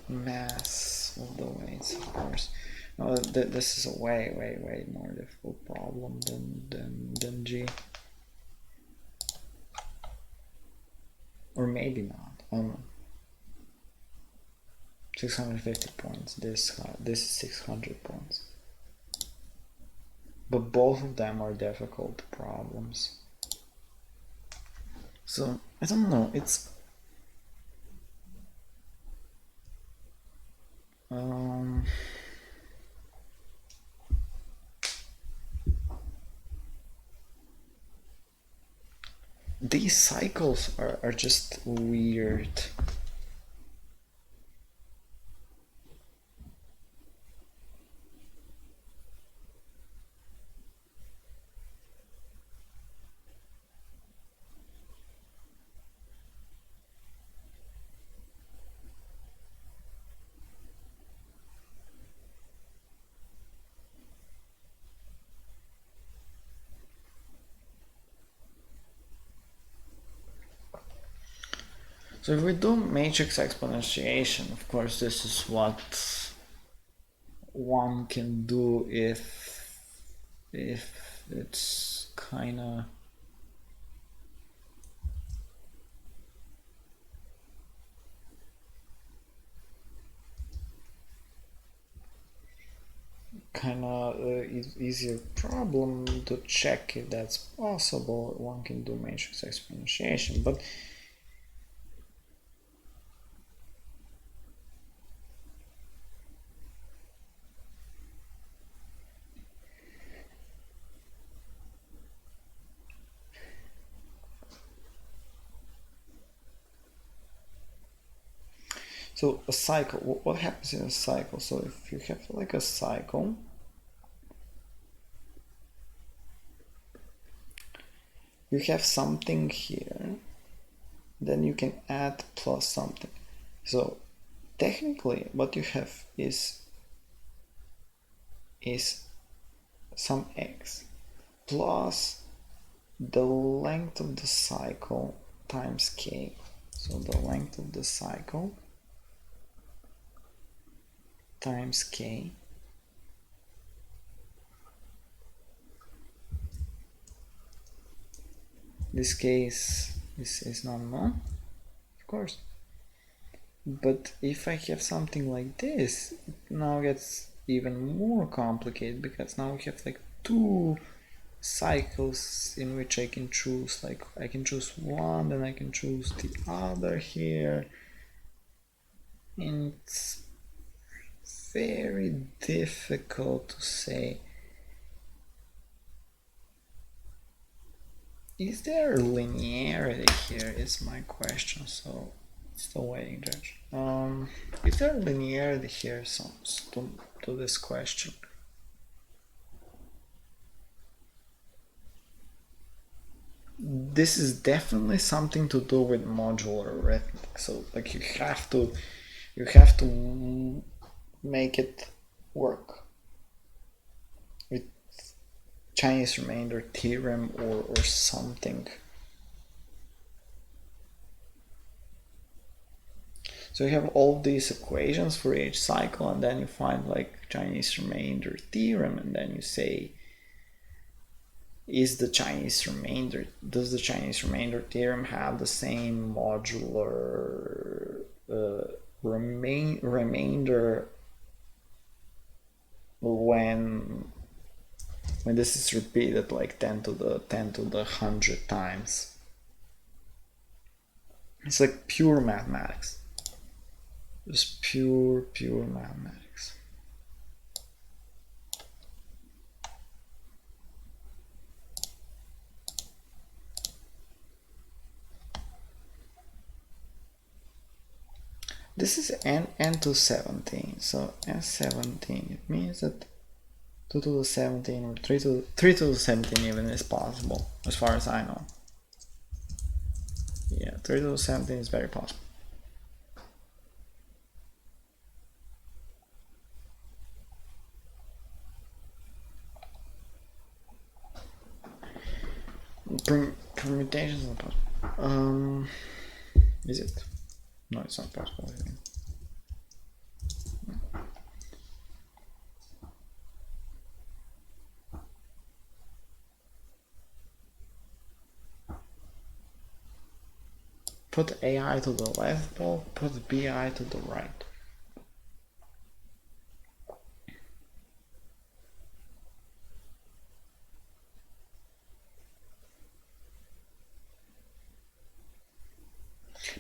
mass of the weights, of course. This is a way more difficult problem than G. Or maybe not. I don't know. 650 points. This is 600 points. But both of them are difficult problems. So I don't know. It's these cycles are just weird. So if we do matrix exponentiation, of course, this is what one can do if it's kind of easier problem to check if that's possible. One can do matrix exponentiation, but so a cycle, what happens in a cycle? So if you have like a cycle, you have something here, then you can add plus something. So technically what you have is some x plus the length of the cycle times k. So the length of the cycle times k this case is not known, of course, but if I have something like this, it now gets even more complicated, because now we have like two cycles in which I can choose, like I can choose one, then I can choose the other here, and it's very difficult to say. Is there linearity here is my question, so it's the weighting judge. Is there linearity here to this question? This is definitely something to do with modular arithmetic. So like you have to make it work with Chinese remainder theorem or something. So you have all these equations for each cycle, and then you find like Chinese remainder theorem, and then you say, does the Chinese remainder theorem have the same modular remainder when this is repeated like 10 to the 100 times? It's like pure mathematics, just pure mathematics. This is n to 17, so n17, it means that 2 to the 17 or 3 to the 17 even is possible, as far as I know. Yeah, 3 to the 17 is very possible. Permutations are possible. Is it? No, it's not possible. Put AI to the left pole, put BI to the right.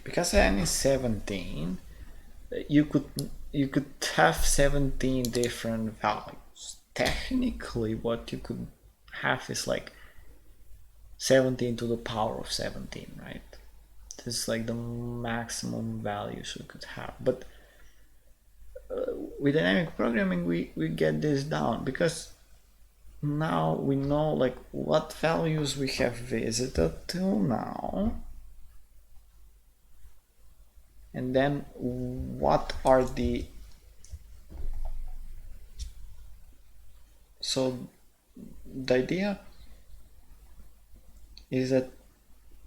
Because n is 17, you could have 17 different values. Technically, what you could have is like 17 to the power of 17, right? This is like the maximum values we could have. But with dynamic programming, we get this down because now we know like what values we have visited till now, and then what are the, so the idea is that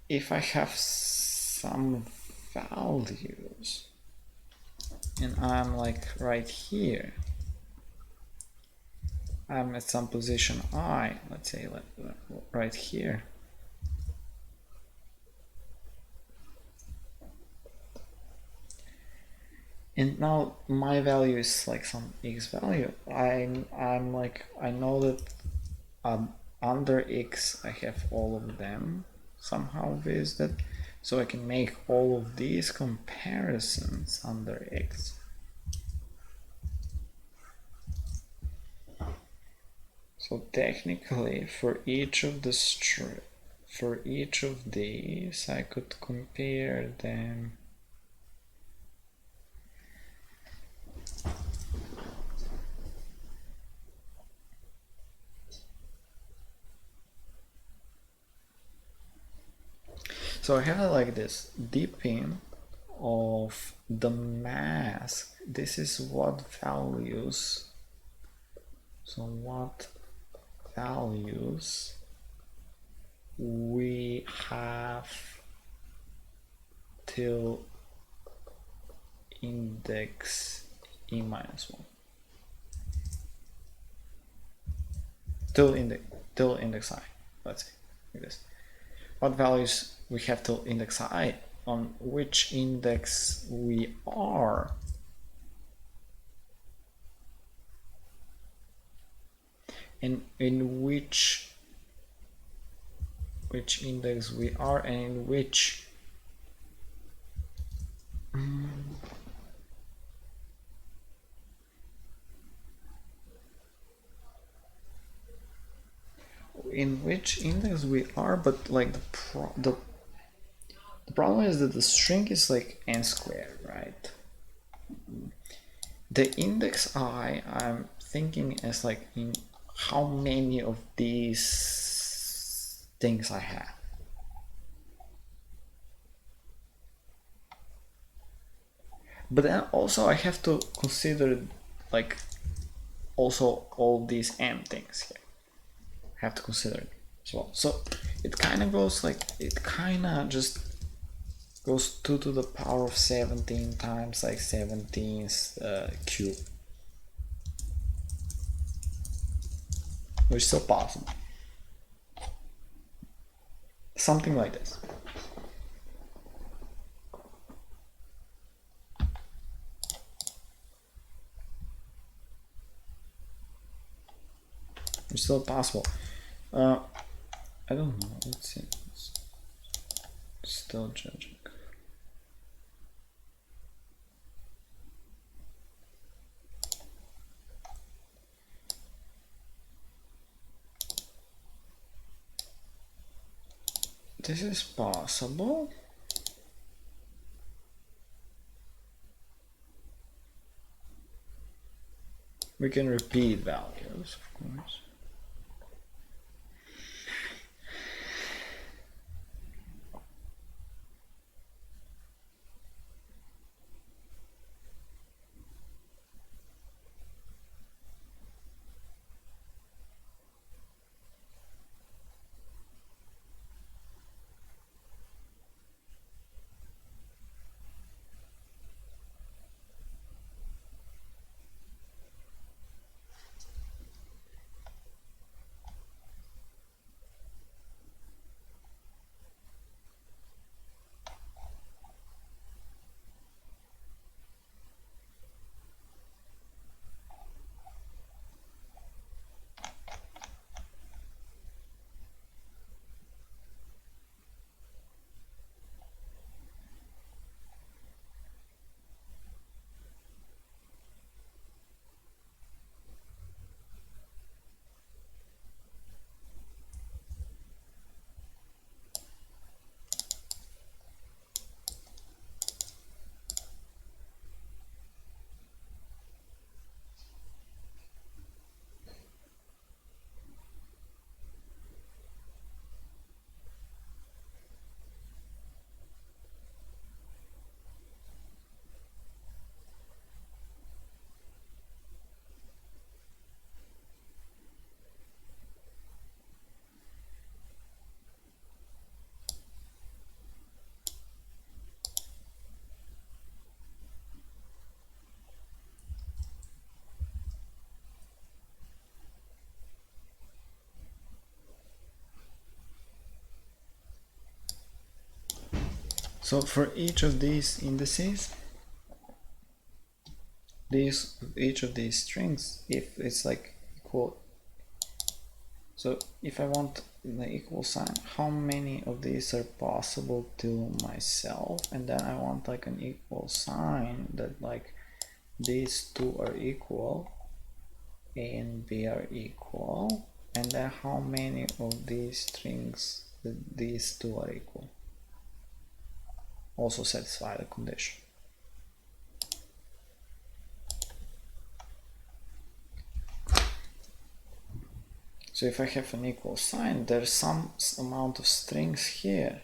if I have some values and I'm like right here, I'm at some position I, let's say right here, and now my value is like some x value. I'm like, I know that under x I have all of them somehow visited, so I can make all of these comparisons under x. So technically, for each of these, I could compare them. So I have like this depend of the mask. This is what values. So what values we have till index e minus 1. Till index I, let's say like this. What values we have till index I, on which index we are, and in which which index we are and in which index we are, but like the problem is that the string is like n squared, right? The index I'm thinking as like in how many of these things I have. But then also I have to consider like also all these m things here. I have to consider it as well. So it kind of goes like, it kind of just goes 2 to the power of 17 times like 17's cube. Which is still possible. Something like this. It's still possible. I don't know. Let's see. It's still judging. This is possible. We can repeat values, of course. So for each of these indices, each of these strings, if it's like equal, so if I want the equal sign, how many of these are possible to myself? And then I want like an equal sign that like these two are equal, A and B are equal, and then how many of these strings that these two are equal also satisfy the condition. So if I have an equal sign, there's some amount of strings here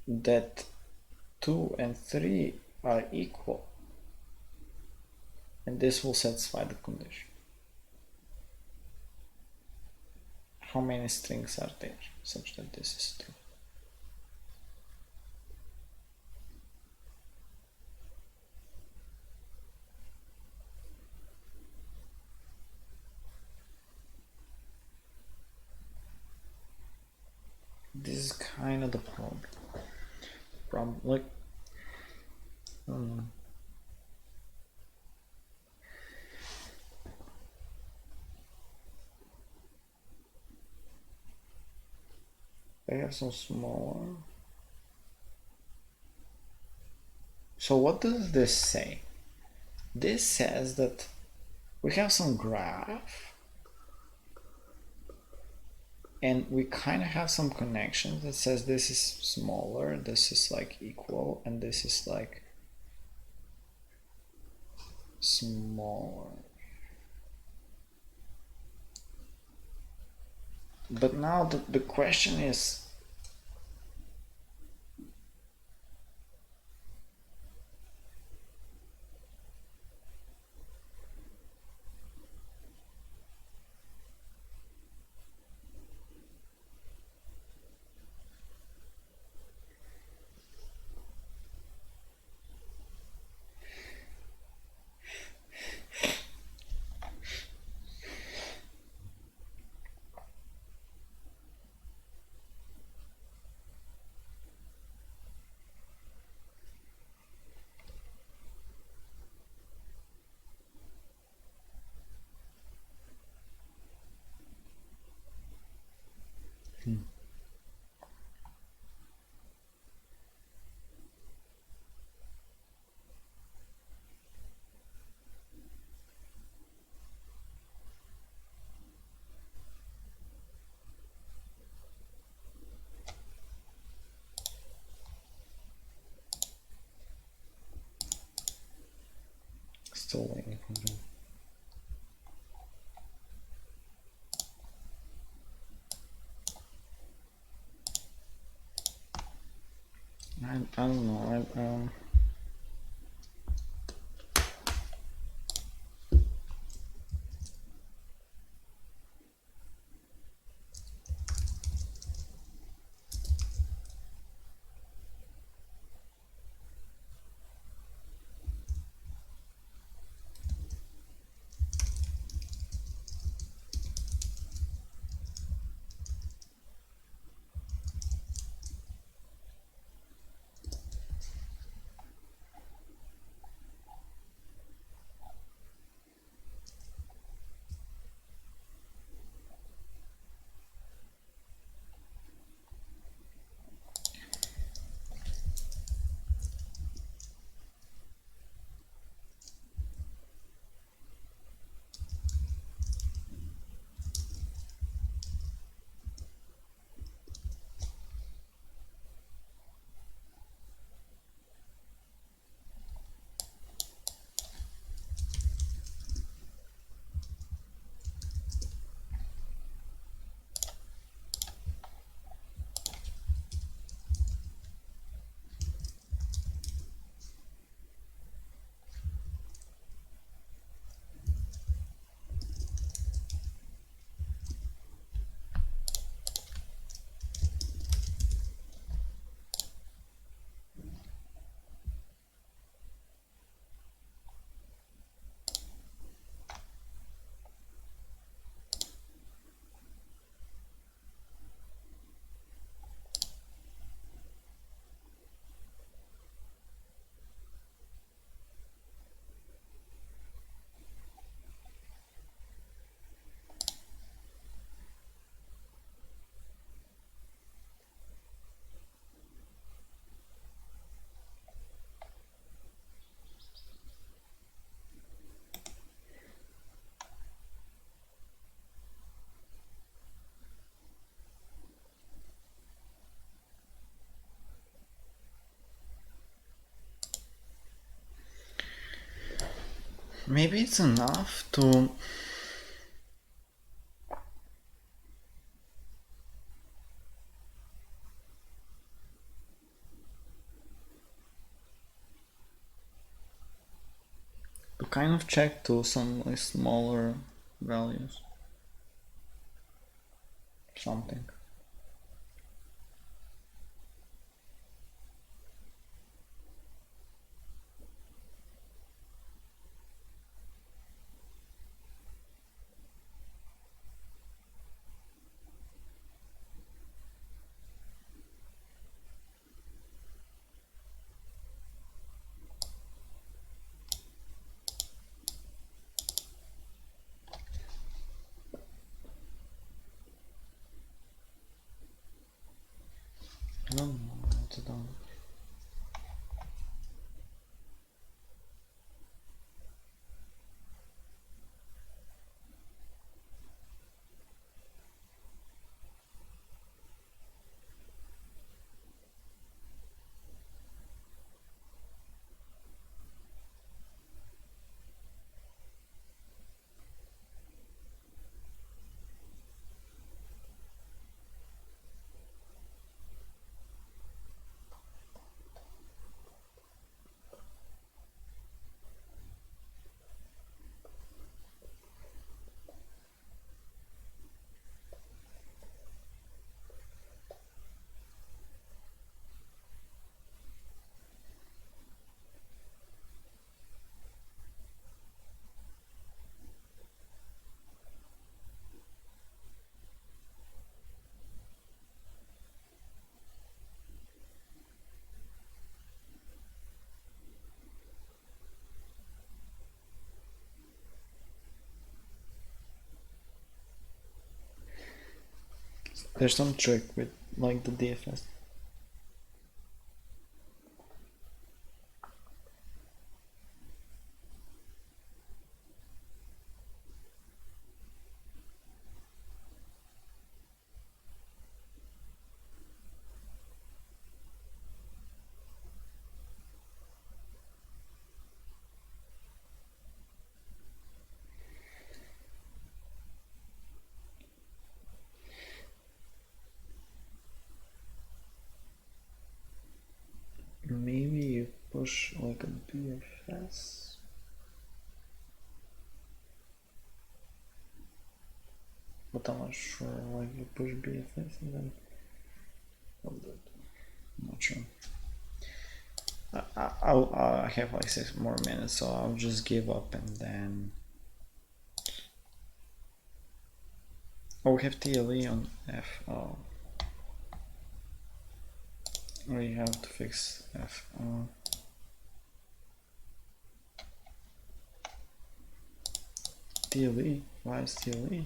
that 2 and 3 are equal, and this will satisfy the condition. How many strings are there such that this is true? This is kind of the problem. Like, I have some smaller. So what does this say? This says that we have some graph and we kind of have some connections that says this is smaller, this is like equal, and this is like smaller. But now the question is, still waiting for them. I don't know. Maybe it's enough to kind of check to some like smaller values. Something. There's some trick with like the DFS. Maybe you push like a BFS. But I'm not sure, like you push BFS and then I'm not sure. I have like 6 more minutes, so I'll just give up and then. Oh, we have TLE on F. Oh, we have to fix F. TLE? Why is TLE?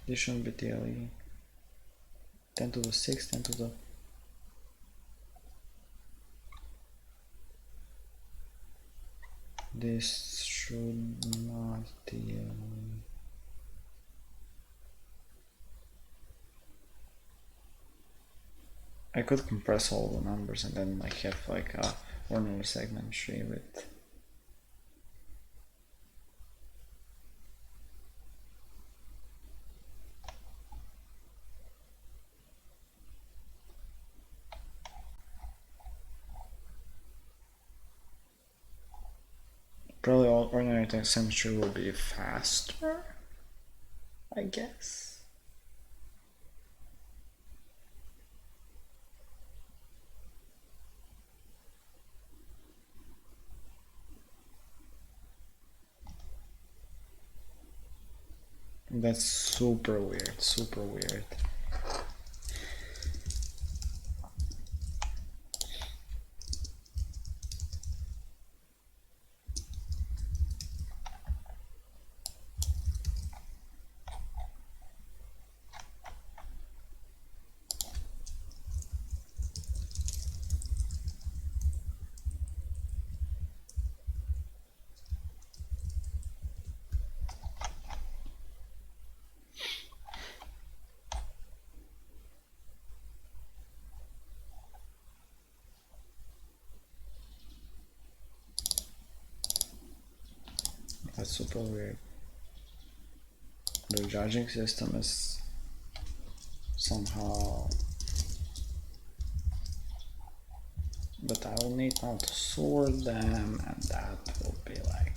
This shouldn't be TLE. 10 to the 6, 10 to the. This should not TLE. I could compress all the numbers and then like have like a ordinary segment tree with. Probably all ordinary segment tree will be faster, I guess. That's super weird, super weird. That's super weird. The judging system is somehow. But I will need now to sort them, and that will be like.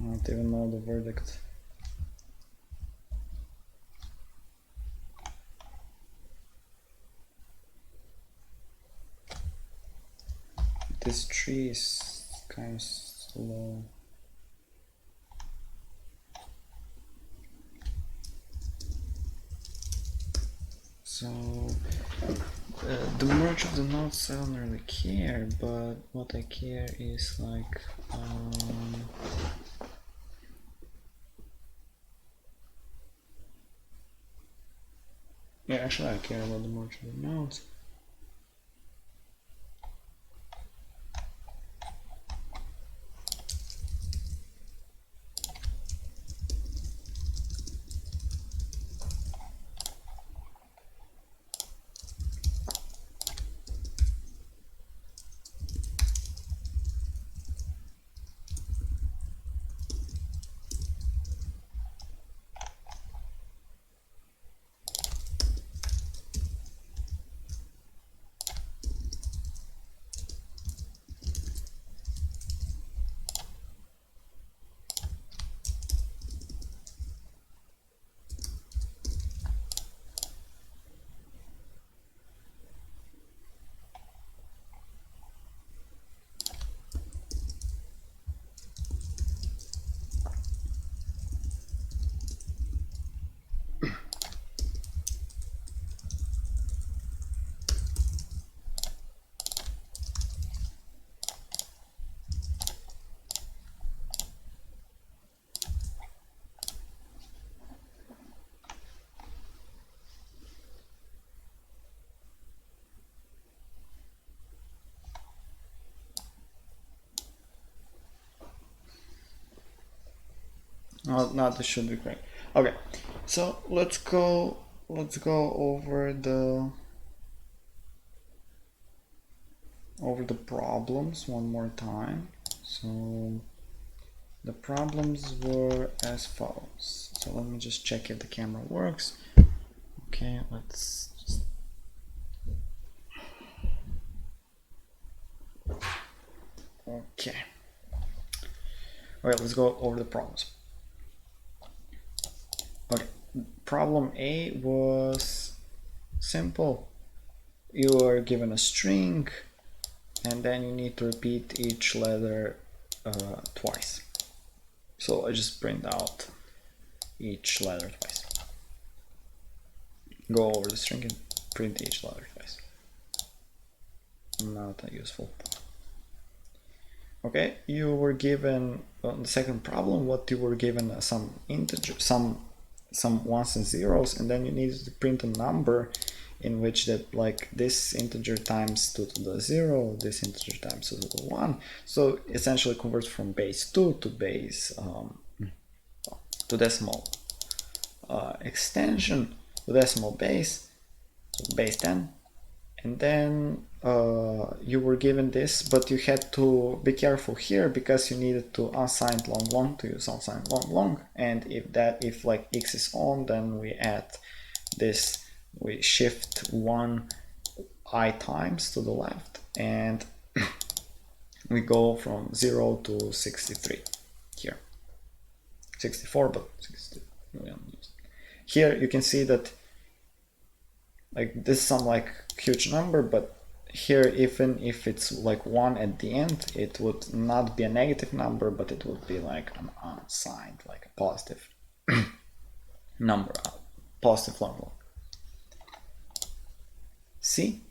I don't even know the verdict. this tree is kind of slow. So the merge of the nodes I don't really care, but what I care is like yeah, actually I care about the merge of the nodes. No, this should be great. Okay, so let's go over the problems one more time. So the problems were as follows. So let me just check if the camera works. Okay, let's just okay. All right, let's go over the problems. Okay, problem A was simple. You are given a string and then you need to repeat each letter twice. So I just print out each letter twice. Go over the string and print each letter twice. Not a useful. Okay, you were given on the second problem what you were given some integer, some ones and zeros, and then you needed to print a number in which that like this integer times 2 to the 0, this integer times 2 to the 1. So essentially converts from base 2 to base to decimal extension to decimal base, so base 10. And then you were given this, but you had to be careful here because you needed to unsigned long to use unsigned long. And if like x is on, then we add this, we shift 1 I times to the left, and we go from 0 to 63 here. 64, but 63. Here you can see that like this is some like huge number, but here even if it's like 1 at the end, it would not be a negative number, but it would be like an unsigned, like a positive number, positive long. See,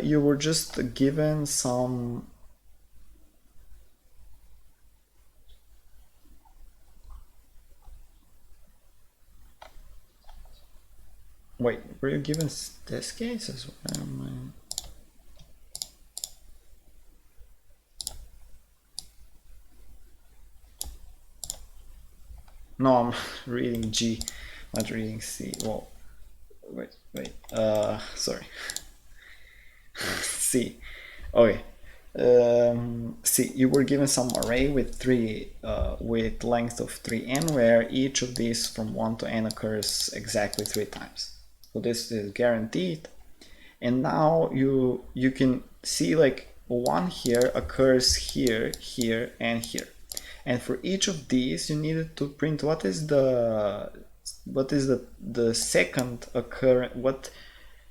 you were just given some wait, were you given this case as well? No, I'm reading G, not reading C. Well, wait, sorry. C. Okay. See, you were given some array with with length of 3n, where each of these from 1 to n occurs exactly 3 times. So this is guaranteed. And now you can see like 1 here occurs here, here, and here. And for each of these, you needed to print what is the second occurrence.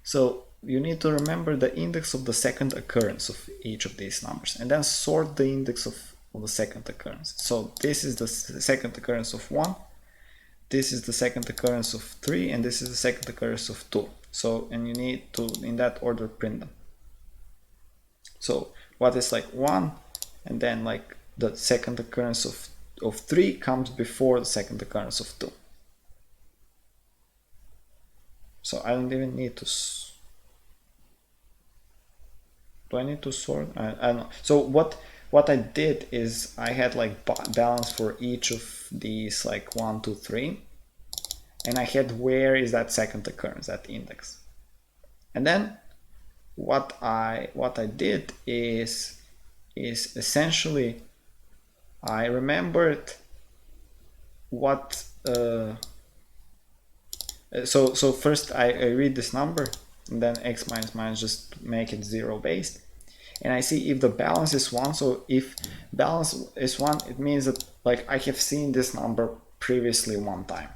So you need to remember the index of the second occurrence of each of these numbers, and then sort the index of the second occurrence. So this is the second occurrence of 1, this is the second occurrence of 3, and this is the second occurrence of 2. So, and you need to, in that order, print them. So what is like 1, and then like the second occurrence of 3 comes before the second occurrence of 2. So I don't even need to, do I need to sort? I don't know. So what I did is I had like balance for each of these, like 1, 2, 3, and I had where is that second occurrence, that index. And then what I did is essentially I remembered what so first I read this number, and then x minus minus, just make it 0 based, and I see if the balance is 1. So if balance is 1, it means that like I have seen this number previously one time,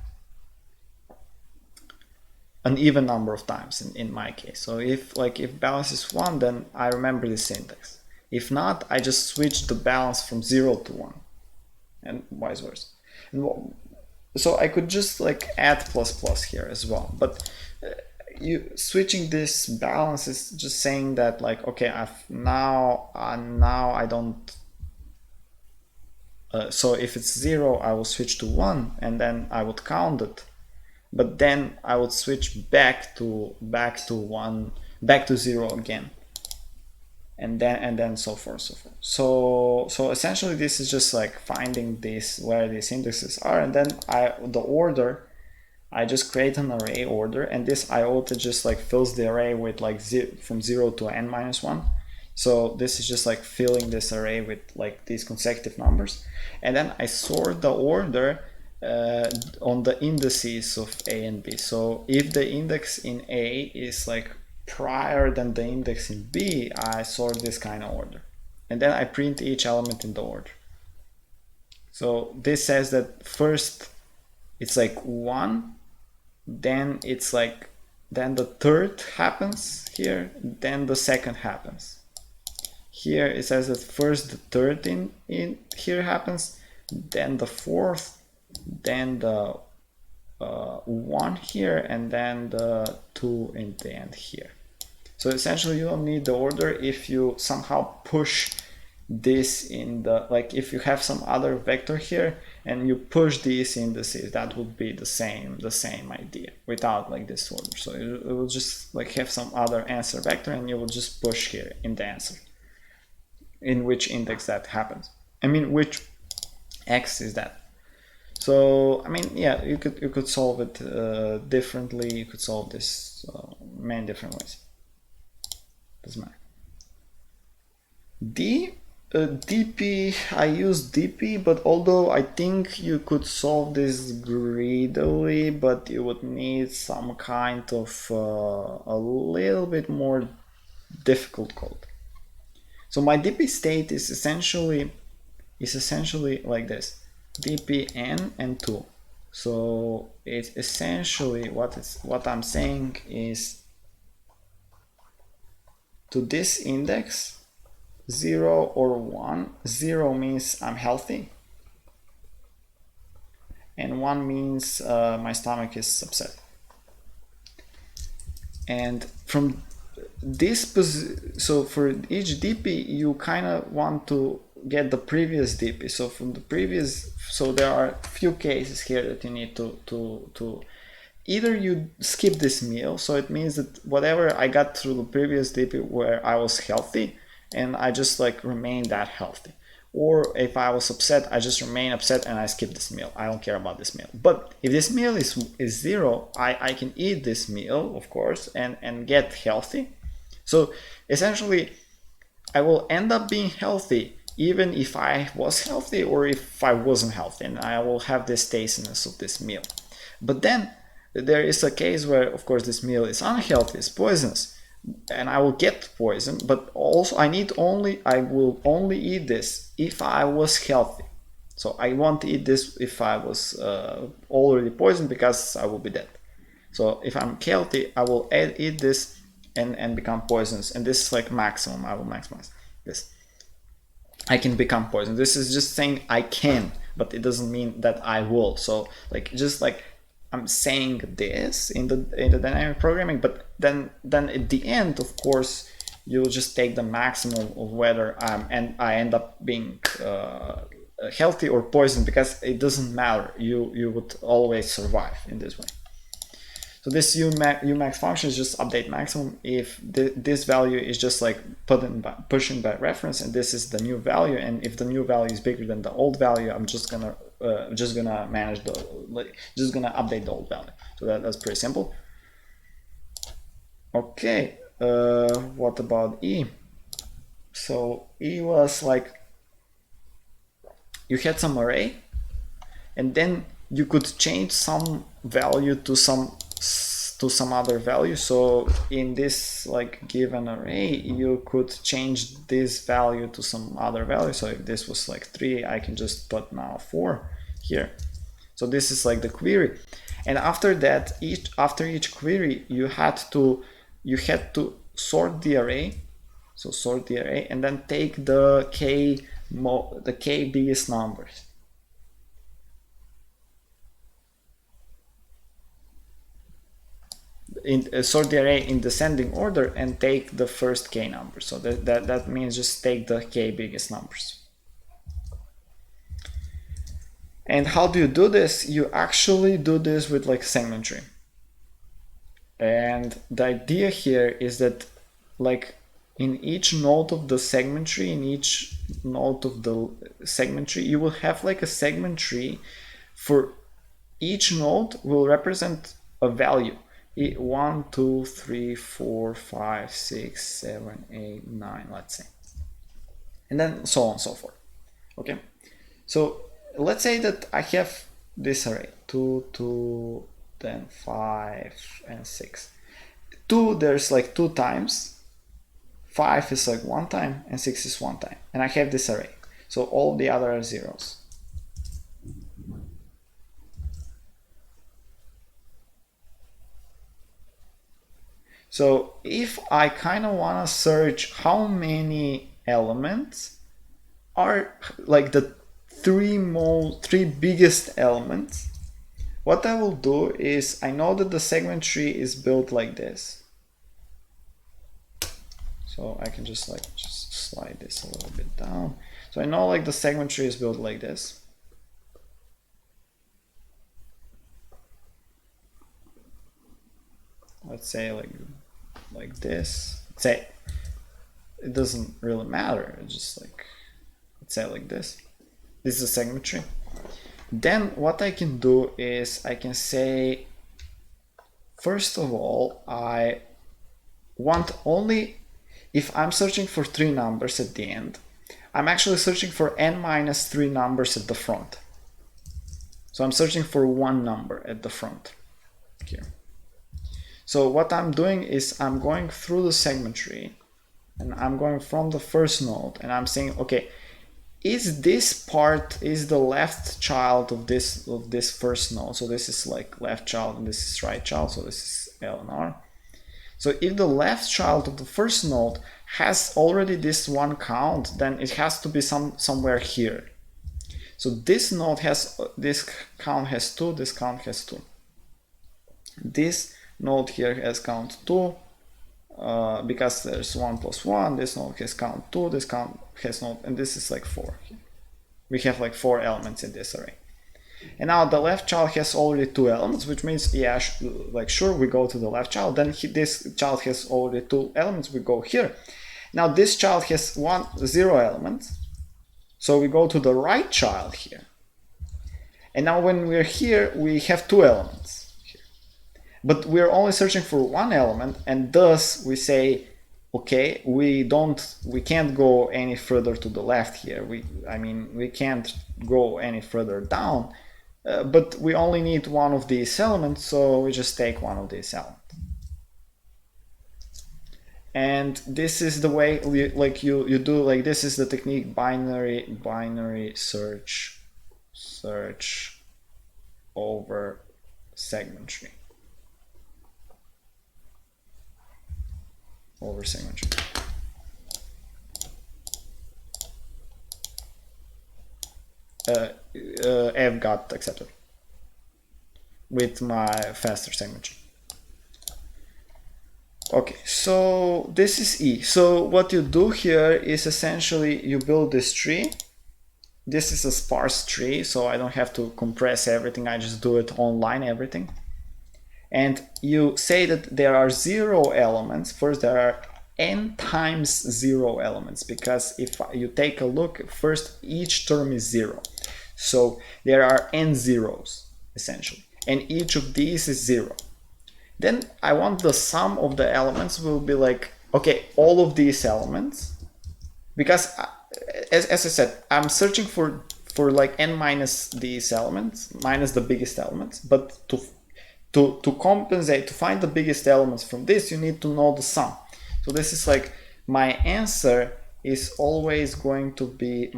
an even number of times in my case. So if balance is 1, then I remember this index. If not, I just switch the balance from 0 to 1, and vice versa. And so I could just like add plus plus here as well, but you switching this balance is just saying that like, okay, now I don't. So if it's 0, I will switch to 1, and then I would count it, but then I would switch back to 1, back to 0 again, and then so forth. So essentially this is just like finding this, where these indexes are, and then the order, I just create an array order, and this iota just like fills the array with like from 0 to n minus 1. So this is just like filling this array with like these consecutive numbers, and then I sort the order on the indices of A and B. So if the index in A is like prior than the index in B, I sort this kind of order, and then I print each element in the order. So this says that first it's like 1, then it's like, then the third happens here, then the second happens. Here it says that first the third in here happens, then the fourth, then the 1 here, and then the 2 in the end here. So essentially you don't need the order if you somehow push this in the, like if you have some other vector here and you push these indices, that would be the same idea without like this order. So it will just like have some other answer vector, and you will just push here in the answer, in which index that happens. I mean, which x is that. So I mean, yeah, you could solve it differently. You could solve this many different ways. Doesn't matter. DP, I use DP, but although I think you could solve this greedily, but you would need some kind of a little bit more difficult code. So my DP state is essentially like this: DP n and 2. So it's essentially what I'm saying is, to this index 0 or 1, 0 means I'm healthy, and 1 means my stomach is upset. And from this so for each DP you kind of want to get the previous DP. So from the previous, so there are a few cases here that you need to either you skip this meal, so it means that whatever I got through the previous DP where I was healthy, and I just like remain that healthy. Or if I was upset, I just remain upset and I skip this meal. I don't care about this meal. But if this meal is 0, I can eat this meal, of course, and get healthy. So essentially, I will end up being healthy even if I was healthy or if I wasn't healthy, and I will have this tastiness of this meal. But then there is a case where, of course, this meal is unhealthy, it's poisonous, and I will get poisoned, but also I will only eat this if I was healthy. So I won't eat this if I was already poisoned, because I will be dead. So if I'm healthy, I will eat this, and become poisonous, and this is like maximum. I will maximize this. I can become poisonous. This is just saying I can, but it doesn't mean that I will. So like just like I'm saying this in the dynamic programming, but then at the end, of course, you'll just take the maximum of whether I end up being healthy or poisoned, because it doesn't matter. You would always survive in this way. So this umax function is just update maximum if this value is just like pushing by reference, and this is the new value, and if the new value is bigger than the old value, I'm just gonna manage just gonna update the old value. So that's pretty simple. Okay, what about E? So E was like you had some array, and then you could change some value to some other value. So in this like given array, you could change this value to some other value. So if this was like 3, I can just put now 4 here. So this is like the query, and after that, after each query, you had to sort the array. So sort the array and then take the k biggest numbers. Sort the array in descending order and take the first k numbers. So that means just take the k biggest numbers. And how do you do this? You actually do this with like segment tree. And the idea here is that like in each node of the segment tree, you will have like a segment tree for each node will represent a value. 1, 2, 3, 4, 5, 6, 7, 8, 9, let's say. And then so on and so forth. Okay. So let's say that I have this array 2, 2, then 5 and 6. 2, there's like 2 times. 5 is like 1 time, and 6 is 1 time. And I have this array. So all the other are zeros. So if I kind of want to search how many elements are like the three biggest elements, what I will do is I know that the segment tree is built like this. So I can just slide this a little bit down. So I know like the segment tree is built like this. Let's say like this. Let's say it doesn't really matter. It's just like, let's say like this. This is a segment tree. Then what I can do is I can say, first of all, I want only, if I'm searching for 3 numbers at the end, I'm actually searching for n-3 numbers at the front. So I'm searching for 1 number at the front here. So what I'm doing is I'm going through the segment tree, and I'm going from the first node, and I'm saying, okay, is the left child of this first node? So this is like left child, and this is right child. So this is L and R. So if the left child of the first node has already this 1 count, then it has to be somewhere here. So this node has, this count has 2, this count has 2. This node here has count 2, because there's 1 plus 1, this node has count 2, this count has node, and this is like 4. We have like 4 elements in this array. And now the left child has already 2 elements, which means, yeah, sure, we go to the left child. Then this child has already 2 elements, we go here. Now this child has 0 elements, so we go to the right child here. And now when we're here, we have 2 elements here. But we're only searching for 1 element, and thus we say, okay, we can't go any further to the left here. We can't go any further down. But we only need 1 of these elements, so we just take 1 of these elements. And this is the way you do, like, this is the technique binary search over segment tree. over signature. F got accepted with my faster signature. Okay, so this is E. So what you do here is essentially you build this tree. This is a sparse tree, so I don't have to compress everything. I just do it online, everything. And you say that there are 0 elements. First, there are n times 0 elements, because if you take a look, first each term is 0. So there are n zeros, essentially. And each of these is 0. Then I want the sum of the elements will be like, okay, all of these elements, because as I said, I'm searching for like n minus these elements, minus the biggest elements, but to compensate, to find the biggest elements from this, you need to know the sum. So this is like, my answer is always going to be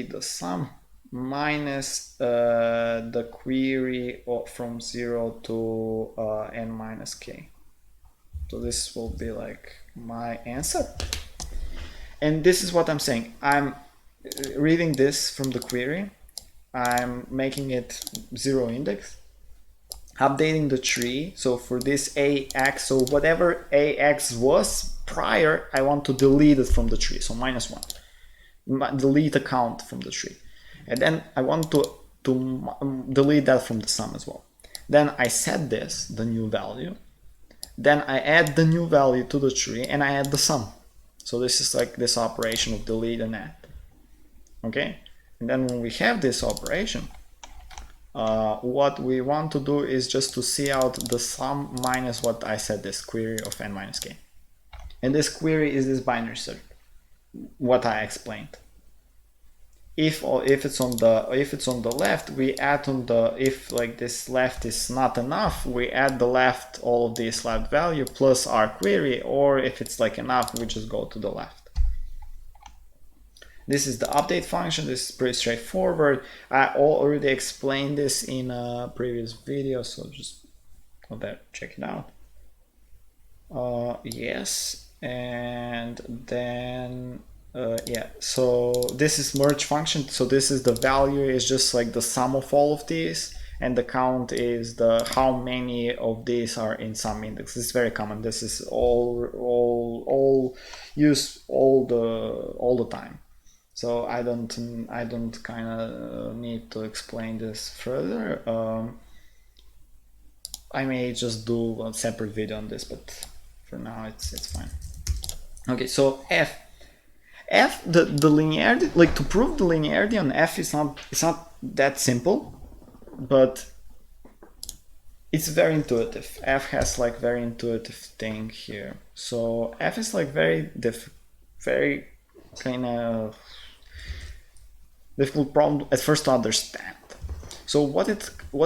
the sum minus the query from 0 to n minus k. So this will be like my answer. And this is what I'm saying. I'm reading this from the query. I'm making it 0 index. Updating the tree. So for this AX, so whatever AX was prior, I want to delete it from the tree. So -1. Delete a count from the tree. And then I want to delete that from the sum as well. Then I set this, the new value. Then I add the new value to the tree and I add the sum. So this is like this operation of delete and add. Okay? And then when we have this operation, what we want to do is just to see out the sum minus what I said, this query of n minus k. And this query is this binary search, what I explained. If it's on the left, we add on the, if like this left is not enough, we add the left, all of this left value plus our query, or if it's like enough, we just go to the left. This is the update function. This is pretty straightforward. I already explained this in a previous video, so just go there, check it out. Yes, and then yeah, so this is merge function. So this is the value is just like the sum of all of these, and the count is the how many of these are in some index. This is very common. This is all used all the time. So I don't kind of need to explain this further. I may just do a separate video on this, but for now it's fine. Okay, so F, the linearity, like to prove the linearity on F it's not that simple, but it's very intuitive. F has like very intuitive thing here. So F is like very kind of difficult problem at first to understand. So what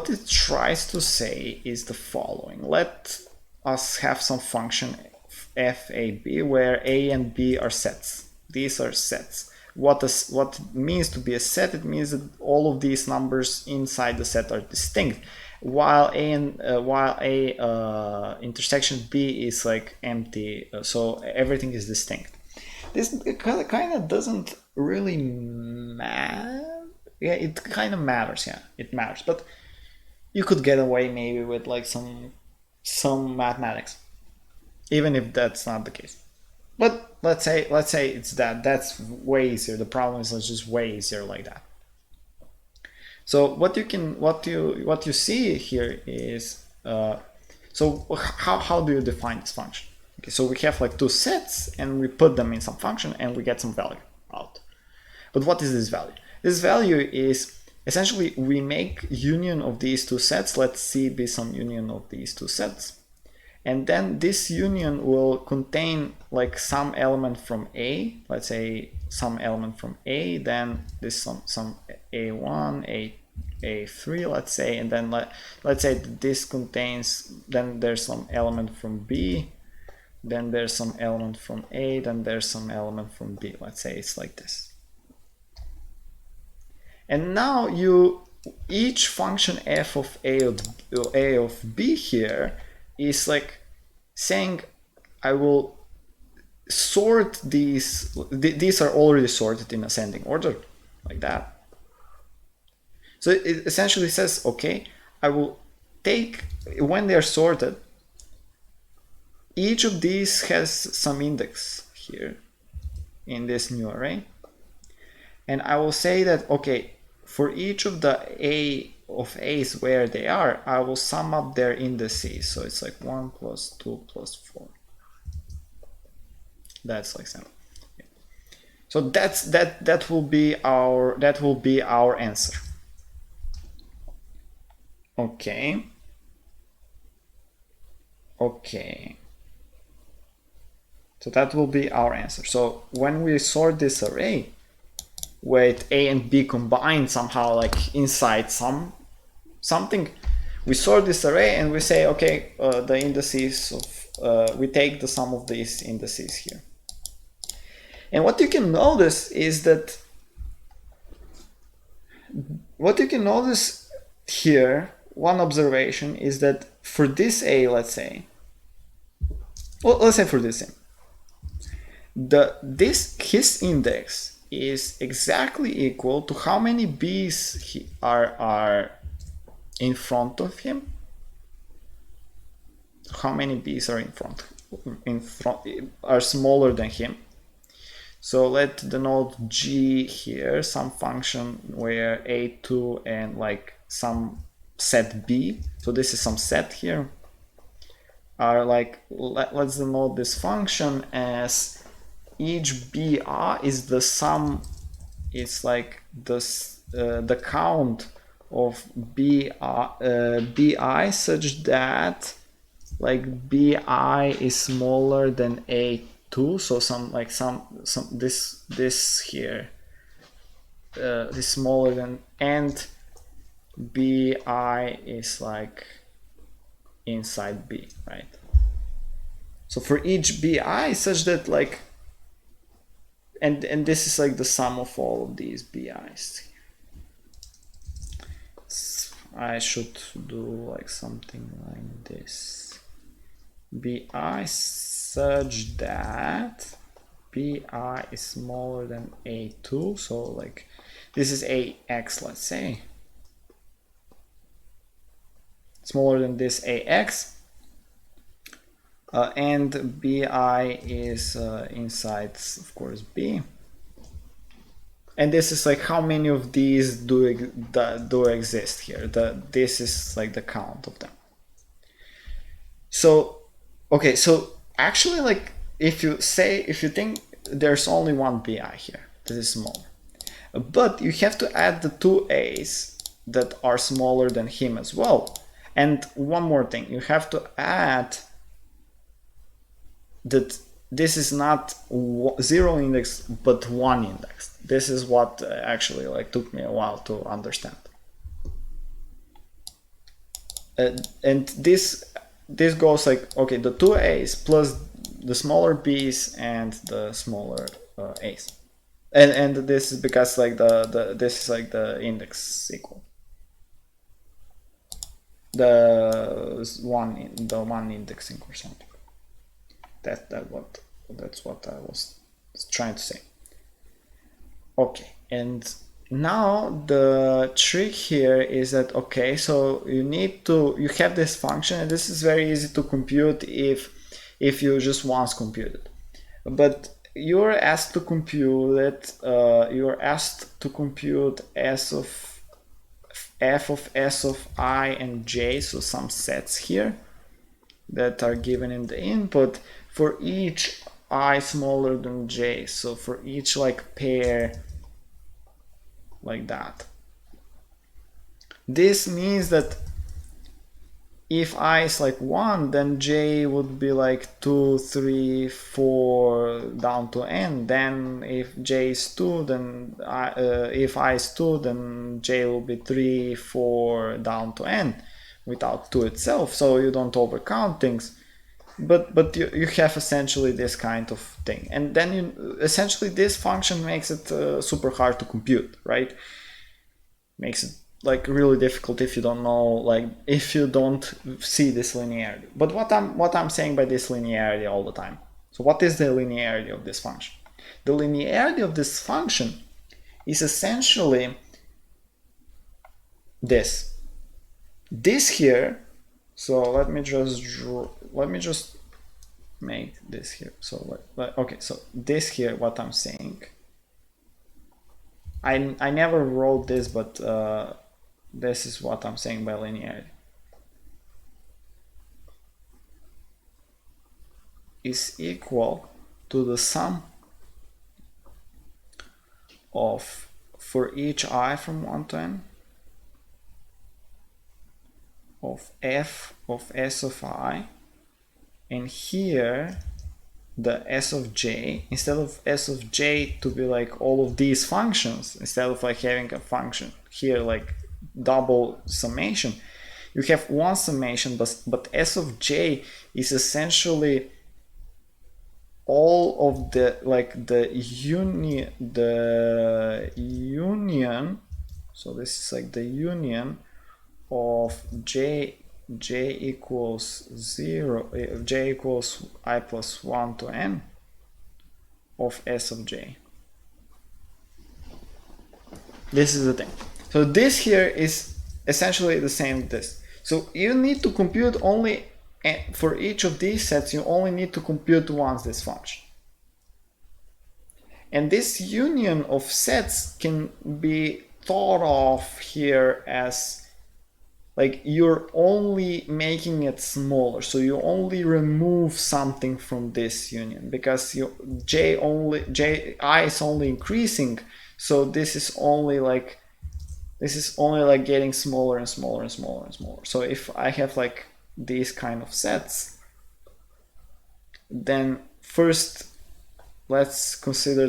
it tries to say is the following. Let us have some function FAB where A and B are sets. These are sets. What it means to be a set, it means that all of these numbers inside the set are distinct, while A intersection B is like empty, so everything is distinct. This kind of doesn't really matter. Yeah, it kind of matters. Yeah, it matters. But you could get away maybe with like some mathematics, even if that's not the case. But let's say it's that. That's way easier. The problem is just way easier like that. So what you see here is so how do you define this function? Okay, so we have like two sets and we put them in some function and we get some value out. But what is this value? This value is essentially we make union of these two sets. Let's C be some union of these two sets. And then this union will contain like some element from A, let's say some element from A, then this some A1, A3, let's say, and then let's say that this contains, then there's some element from B, then there's some element from A, then there's some element from B. Let's say it's like this. And now each function f of A of B here is like saying I will sort these. These are already sorted in ascending order, like that. So it essentially says, okay, I will take, when they're sorted, each of these has some index here in this new array. And I will say that, okay, for each of the A of A's where they are, I will sum up their indices. So it's like 1 plus 2 plus 4. That's like simple. So that will be our answer. Okay. Okay. So that will be our answer. So when we sort this array with A and B combined somehow, like inside something, we sort this array and we say, okay, the indices of, we take the sum of these indices here. And what you can notice is that, here, one observation is that for this A, let's say, well, let's say for this A, his index is exactly equal to how many B's are in front of him. How many B's are are smaller than him. So let denote G here, some function where A2 and like some set B. So this is some set here. Are like, let's denote this function as each BI is the sum, it's like this, the count of BI such that like BI is smaller than A2, so this here is smaller than, and BI is like inside B, right? So for each BI such that like, and this is like the sum of all of these BIs. I should do like something like this. BI such that BI is smaller than A2. So like this is AX, let's say. Smaller than this AX. And BI is inside, of course, B. And this is like how many of these do exist here. This is like the count of them. So, okay, so actually, like if you think there's only one BI here, this is small, but you have to add the two A's that are smaller than him as well. And one more thing, you have to add that this is not 0 index but 1 index. This is what actually like took me a while to understand. And this goes like, okay, the two A's plus the smaller B's and the smaller A's, and this is because like this is like the index equal the one indexing or something. That's what I was trying to say. Okay, and now the trick here is that, okay, so you have this function, and this is very easy to compute if you just once compute it, but you're asked to compute it. You're asked to compute f of s of I and j, so some sets here that are given in the input for each I smaller than j, so for each like pair like that. This means that if I is like 1, then j would be like 2, 3, 4 down to n. Then if j is 2, then if I is 2, then j will be 3, 4 down to n without 2 itself, so you don't overcount things. But you have essentially this kind of thing, and then essentially this function makes it super hard to compute, right? Makes it like really difficult if you don't know, like if you don't see this linearity. But what I'm saying by this linearity all the time. So what is the linearity of this function? The linearity of this function is essentially this here. So let me just make this here. So okay, so this here, what I'm saying, I never wrote this, but this is what I'm saying by linearity. Is equal to the sum of, for each I from 1 to n, of f of s of I, and here the s of j, instead of s of j to be like all of these functions, instead of like having a function here like double summation, you have one summation, but s of j is essentially all of the like the union, so this is like the union of j equals 0, j equals I plus 1 to n of s of j. This is the thing. So this here is essentially the same as this. So you need to compute only, for each of these sets, you only need to compute once this function. And this union of sets can be thought of here as like you're only making it smaller, so you only remove something from this union, because I is only increasing, so this is only like getting smaller and smaller and smaller and smaller. So if I have like these kind of sets, then first let's consider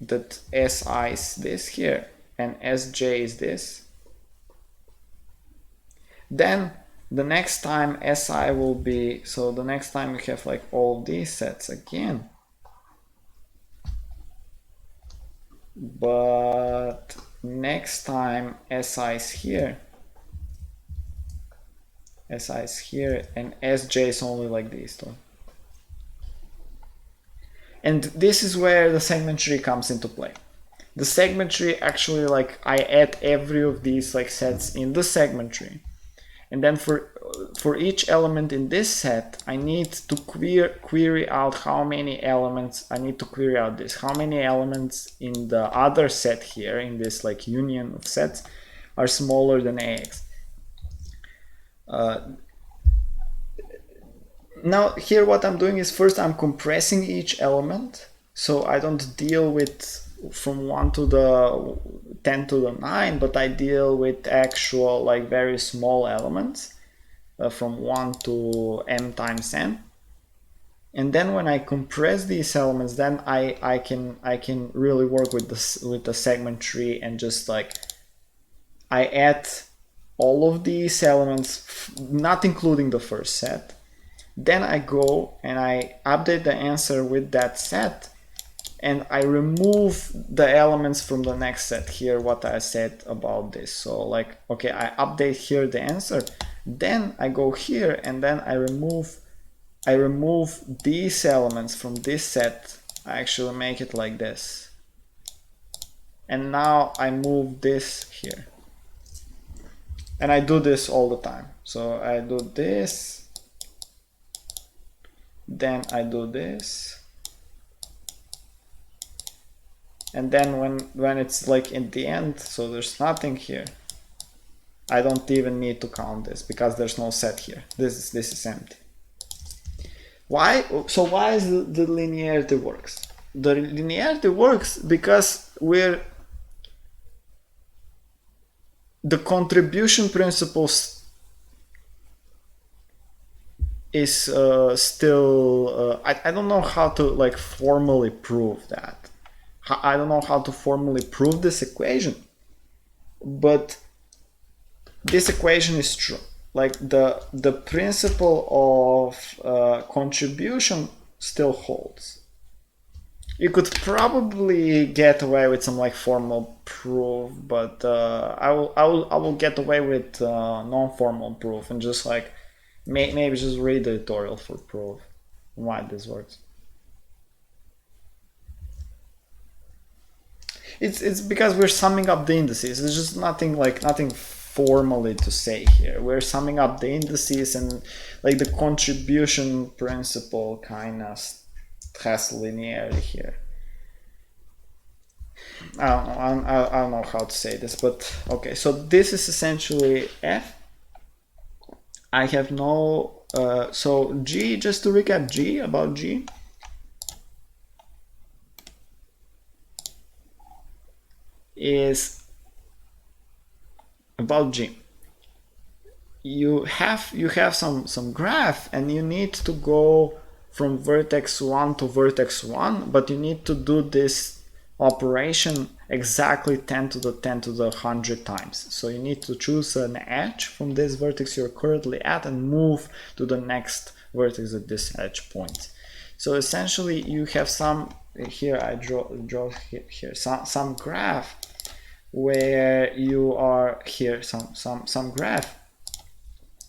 that Si is this here and Sj is this. Then the next time Si will be, so the next time you have like all these sets again, but next time Si is here, and Sj is only like these two. And this is where the segment tree comes into play. The segment tree actually, like, I add every of these like sets in the segment tree, and then for each element in this set, I need to query out how many elements. I need to query out this, how many elements in the other set here, in this like union of sets, are smaller than Ax. Now here what I'm doing is, first I'm compressing each element, so I don't deal with from 1 to the 10 to the 9, but I deal with actual like very small elements from 1 to m times n. And then when I compress these elements, then I can really work with the segment tree, and just like I add all of these elements, not including the first set. Then I go and I update the answer with that set, and I remove the elements from the next set here, what I said about this. So like, okay, I update here the answer, then I go here and then I remove these elements from this set. I actually make it like this, and now I move this here, and I do this all the time. So I do this, then I do this, and then when it's like in the end, so there's nothing here, I don't even need to count this because there's no set here. This is empty. Why? So why is the linearity works? The linearity works because the contribution principles is still I don't know how to like formally prove that. I don't know how to formally prove this equation, but this equation is true. Like the principle of contribution still holds. You could probably get away with some like formal proof, but I will get away with non-formal proof and just like maybe just read the tutorial for proof why this works. It's because we're summing up the indices. It's just nothing formally to say here. We're summing up the indices, and like the contribution principle kind of has linearity here. I don't know how to say this, but okay. So this is essentially F. I have no so G, just to recap G, about G. Is about G. You have some graph, and you need to go from vertex 1 to vertex 1, but you need to do this operation exactly 10 to the 100 times. So you need to choose an edge from this vertex you're currently at and move to the next vertex at this edge point. So essentially you have some, here I draw here some graph where you are here, some graph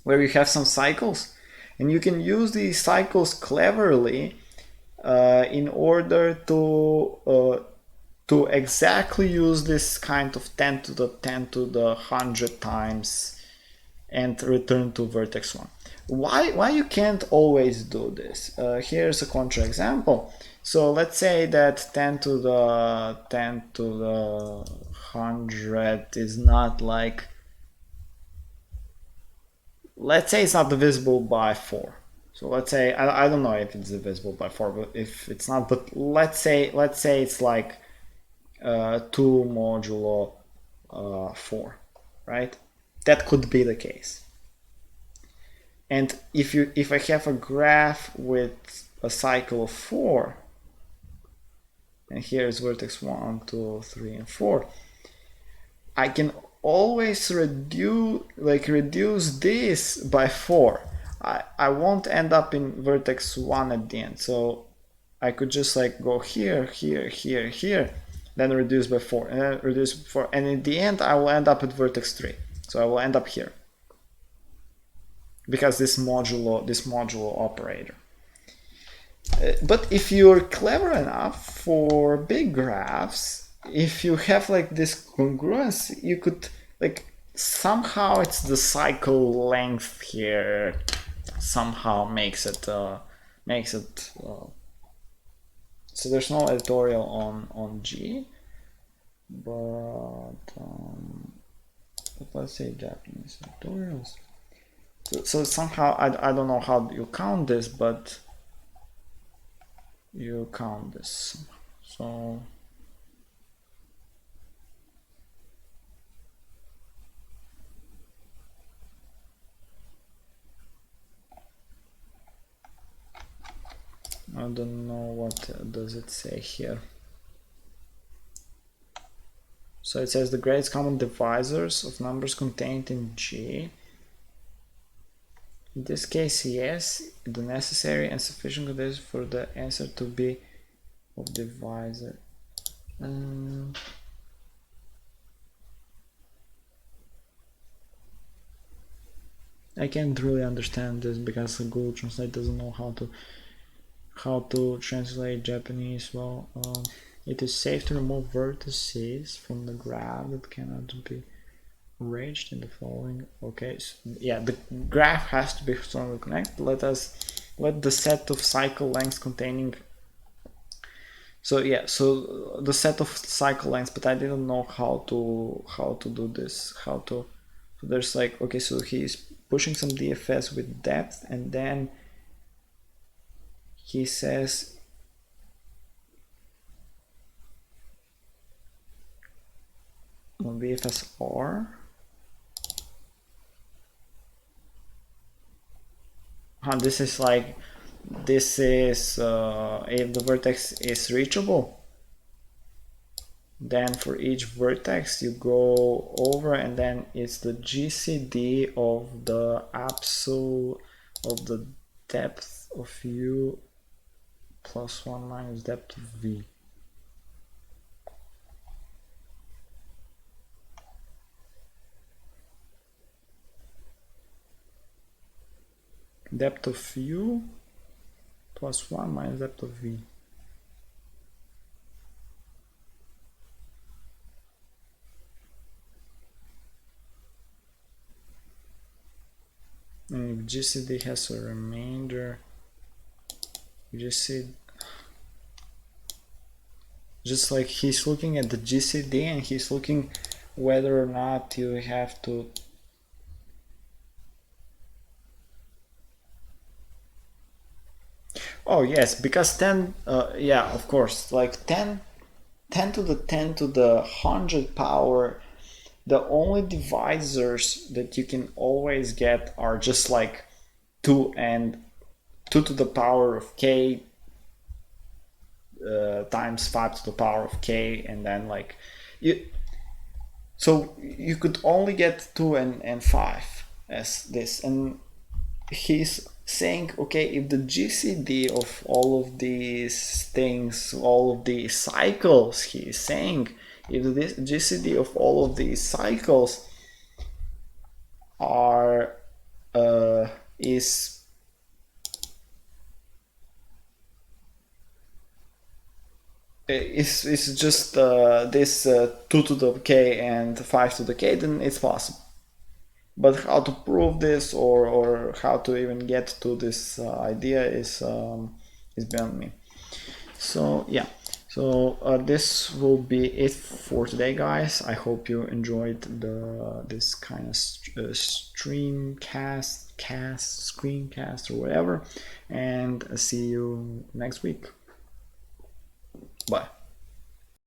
where you have some cycles, and you can use these cycles cleverly in order to exactly use this kind of 10 to the 100 times and return to vertex 1. Why you can't always do this? Here's a counterexample. So let's say that 10 to the 100 is not like, let's say it's not divisible by 4. So let's say, I don't know if it's divisible by 4, but if it's not, but let's say it's like 2 modulo 4, right? That could be the case. And if I have a graph with a cycle of 4, and here is vertex 1, 2, 3, and 4, I can always reduce this by 4. I won't end up in vertex 1 at the end, so I could just like go here, here, here, here, then reduce by 4, and then reduce by 4, and in the end I will end up at vertex 3. So I will end up here because this modulo operator. But if you're clever enough for big graphs, if you have like this congruence, you could like somehow it's the cycle length here somehow makes it so there's no editorial on G, but let's say Japanese editorials. So somehow I don't know how you count this, but you count this. So I don't know what does it say here. So it says the greatest common divisors of numbers contained in G. In this case, yes, the necessary and sufficient conditions for the answer to be of divisor. I can't really understand this because Google Translate doesn't know how to translate Japanese well. It is safe to remove vertices from the graph that cannot be arranged in the following. Okay, so yeah, the graph has to be strongly connected. Let the set of cycle lengths containing. So yeah, so the set of cycle lengths, but I didn't know how to do this. So there's like, okay, so he's pushing some DFS with depth, and then he says on DFS R. This is if the vertex is reachable, then for each vertex you go over, and then it's the GCD of the absolute of the depth of U plus 1 minus depth of V. depth of u plus 1 minus depth of v. And if GCD has a remainder, just like he's looking at the GCD and he's looking whether or not you have to oh yes, because 10 yeah, of course, like 10 to the 10 to the 100 power, the only divisors that you can always get are just like 2 and 2 to the power of k times 5 to the power of k, and then like so you could only get 2 and 5 as this, and he's saying, okay, if the GCD of all of these things, all of these cycles, he's saying, if the GCD of all of these cycles are is just this 2 to the k and 5 to the k, then it's possible. But how to prove this or how to even get to this idea is beyond me. So yeah, so this will be it for today, guys. I hope you enjoyed this kind of screencast or whatever, and see you next week. Bye.